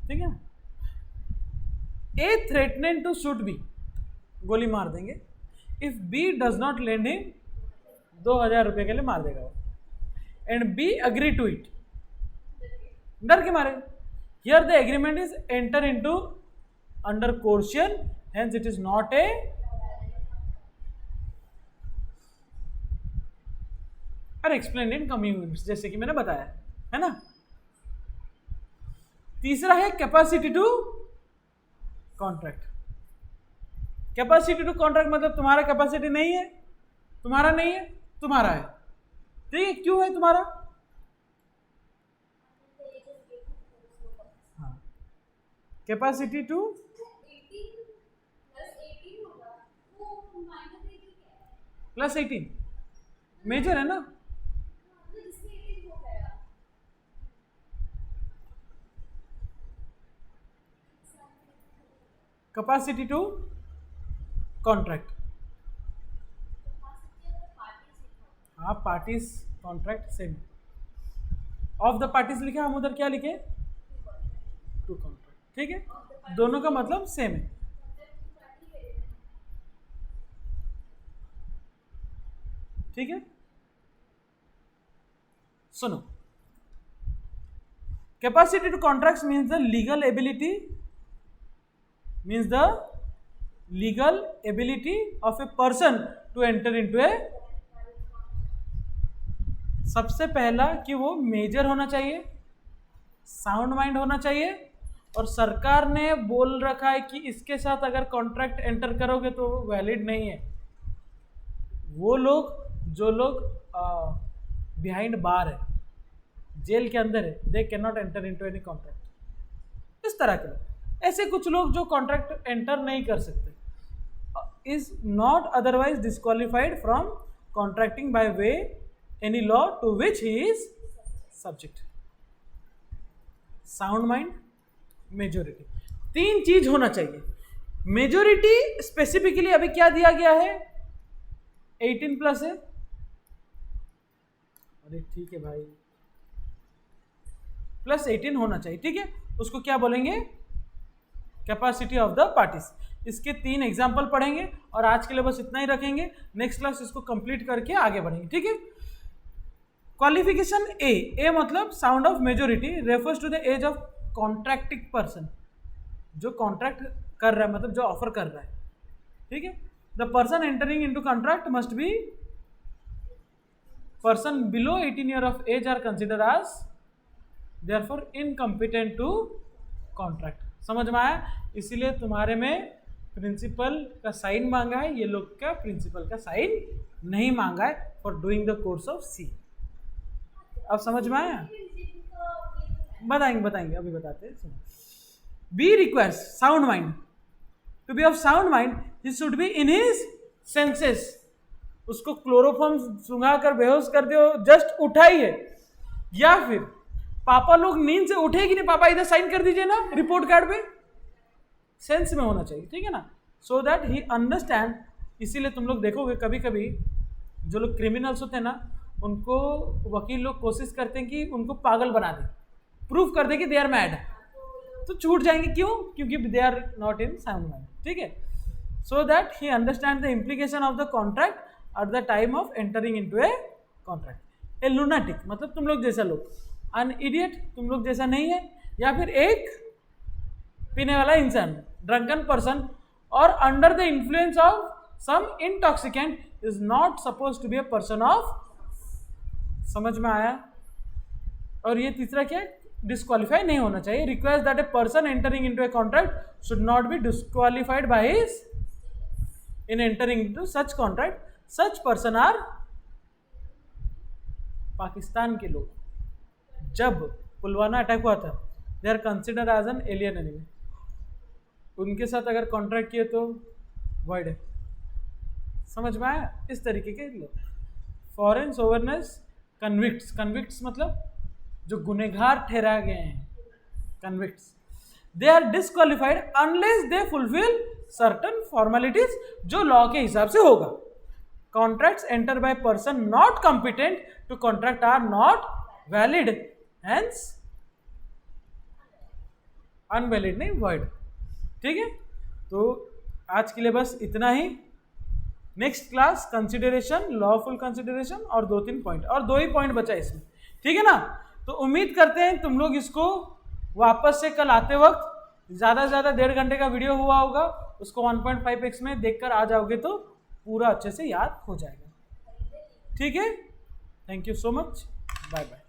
ठीक है. A threatening to shoot B, गोली मार देंगे. If B does not lend him, 2000 रुपये के लिए मार देगा वो. And B agree to it, डर के मारे. Here the agreement is enter into under coercion, hence it is not a. अरे एक्सप्लेन इन कमिंग यूनिट्स, जैसे कि मैंने बताया है ना. तीसरा है capacity to contract. Capacity to contract मतलब तुम्हारा कैपेसिटी नहीं है, तुम्हारा नहीं है, तुम्हारा है. ठीक है, क्यों है तुम्हारा? हाँ, कैपेसिटी टू +18 मेजर है ना. Capacity to contract. हाँ, parties contract same. Of the parties लिखे, हम उधर क्या लिखे? To contract. ठीक है, दोनों का मतलब सेम है. ठीक है, सुनो. Capacity to contract means the legal ability, means the legal ability of a person to enter into a. सबसे पहला कि वो मेजर होना चाहिए, साउंड माइंड होना चाहिए, और सरकार ने बोल रखा है कि इसके साथ अगर कॉन्ट्रैक्ट एंटर करोगे तो वैलिड नहीं है. वो लोग जो लोग बिहाइंड बार है, जेल के अंदर है, they can not enter into any contract. इस तरह के लोग, ऐसे कुछ लोग जो कॉन्ट्रैक्ट एंटर नहीं कर सकते, is not otherwise disqualified from contracting by way any law to which he is subject. Sound mind, majority, 3 चीज होना चाहिए. मेजोरिटी स्पेसिफिकली अभी क्या दिया गया है? 18+ है. अरे ठीक है भाई, +18 होना चाहिए. ठीक है, उसको क्या बोलेंगे? Capacity of the parties. इसके 3 एग्जाम्पल पढ़ेंगे और आज के लिए बस इतना ही रखेंगे. नेक्स्ट क्लास इसको कंप्लीट करके आगे बढ़ेंगे. ठीक है. क्वालिफिकेशन ए मतलब sound of majority refers to the age of contracting person. जो कॉन्ट्रैक्ट कर रहा है मतलब जो ऑफर कर रहा है. ठीक है. The person entering into contract must be person below 18 year of age are consider as therefore incompetent to contract. समझ में आया? इसीलिए तुम्हारे में प्रिंसिपल का साइन मांगा है, ये लोग का प्रिंसिपल का साइन नहीं मांगा है for doing the course of C. अब समझ में आया? बताएंगे अभी बताते हैं. B requires sound mind. To be of sound mind he should be in his senses. उसको क्लोरोफॉर्म सुंघा कर बेहोश कर दो, जस्ट उठाई है, या फिर पापा लोग नींद से उठेगी नहीं, पापा इधर साइन कर दीजिए ना रिपोर्ट कार्ड पे, सेंस में होना चाहिए, ठीक है ना, सो दैट ही अंडरस्टैंड। इसीलिए तुम लोग देखोगे कभी कभी जो लोग क्रिमिनल्स होते हैं ना, उनको वकील लोग कोशिश करते हैं कि उनको पागल बना दे, प्रूफ कर दे कि दे आर मैड, तो छूट जाएंगे, क्यों? क्योंकि they are not in sound mind, ठीक है। So that he understand the implication of the contract at the time of entering into a contract. A lunatic मतलब तुम लोग जैसा लोग, अन इडियट तुम लोग जैसा नहीं है, या फिर एक पीने वाला इंसान, ड्रंकन पर्सन और under the influence of some intoxicant is not suppose to be a person of, समझ में आया? और ये तीसरा क्या है, डिस्क्वालीफाई नहीं होना चाहिए। Requires that a person entering into a contract should not be disqualified by his in entering into such contract, such person are Pakistan के लोग। जब पुलवामा अटैक हुआ था, they are consider as an alien enemy, उनके साथ अगर कॉन्ट्रैक्ट किए तो वॉइड है, समझ में आया? इस तरीके के लोग। फॉरेन सोवरनेस कन्विक्ट्स, कन्विक्ट्स मतलब जो गुनहगार ठहराए गए हैं, convicts, they are disqualified unless they fulfil certain formalities, जो लॉ के हिसाब से होगा। Contracts enter by person not competent to contract are not valid, hence unvalid नहीं, वॉइड, ठीक है। तो आज के लिए बस इतना ही। Next class consideration, lawful consideration और 2-3 पॉइंट, और 2 ही पॉइंट बचा इसमें, ठीक है ना। तो उम्मीद करते हैं तुम लोग इसको वापस से कल आते वक्त ज़्यादा से ज़्यादा 1.5 घंटे का वीडियो हुआ होगा, उसको 1.5x में देखकर आ जाओगे तो पूरा अच्छे से याद हो जाएगा, ठीक है। Thank you so much, bye bye.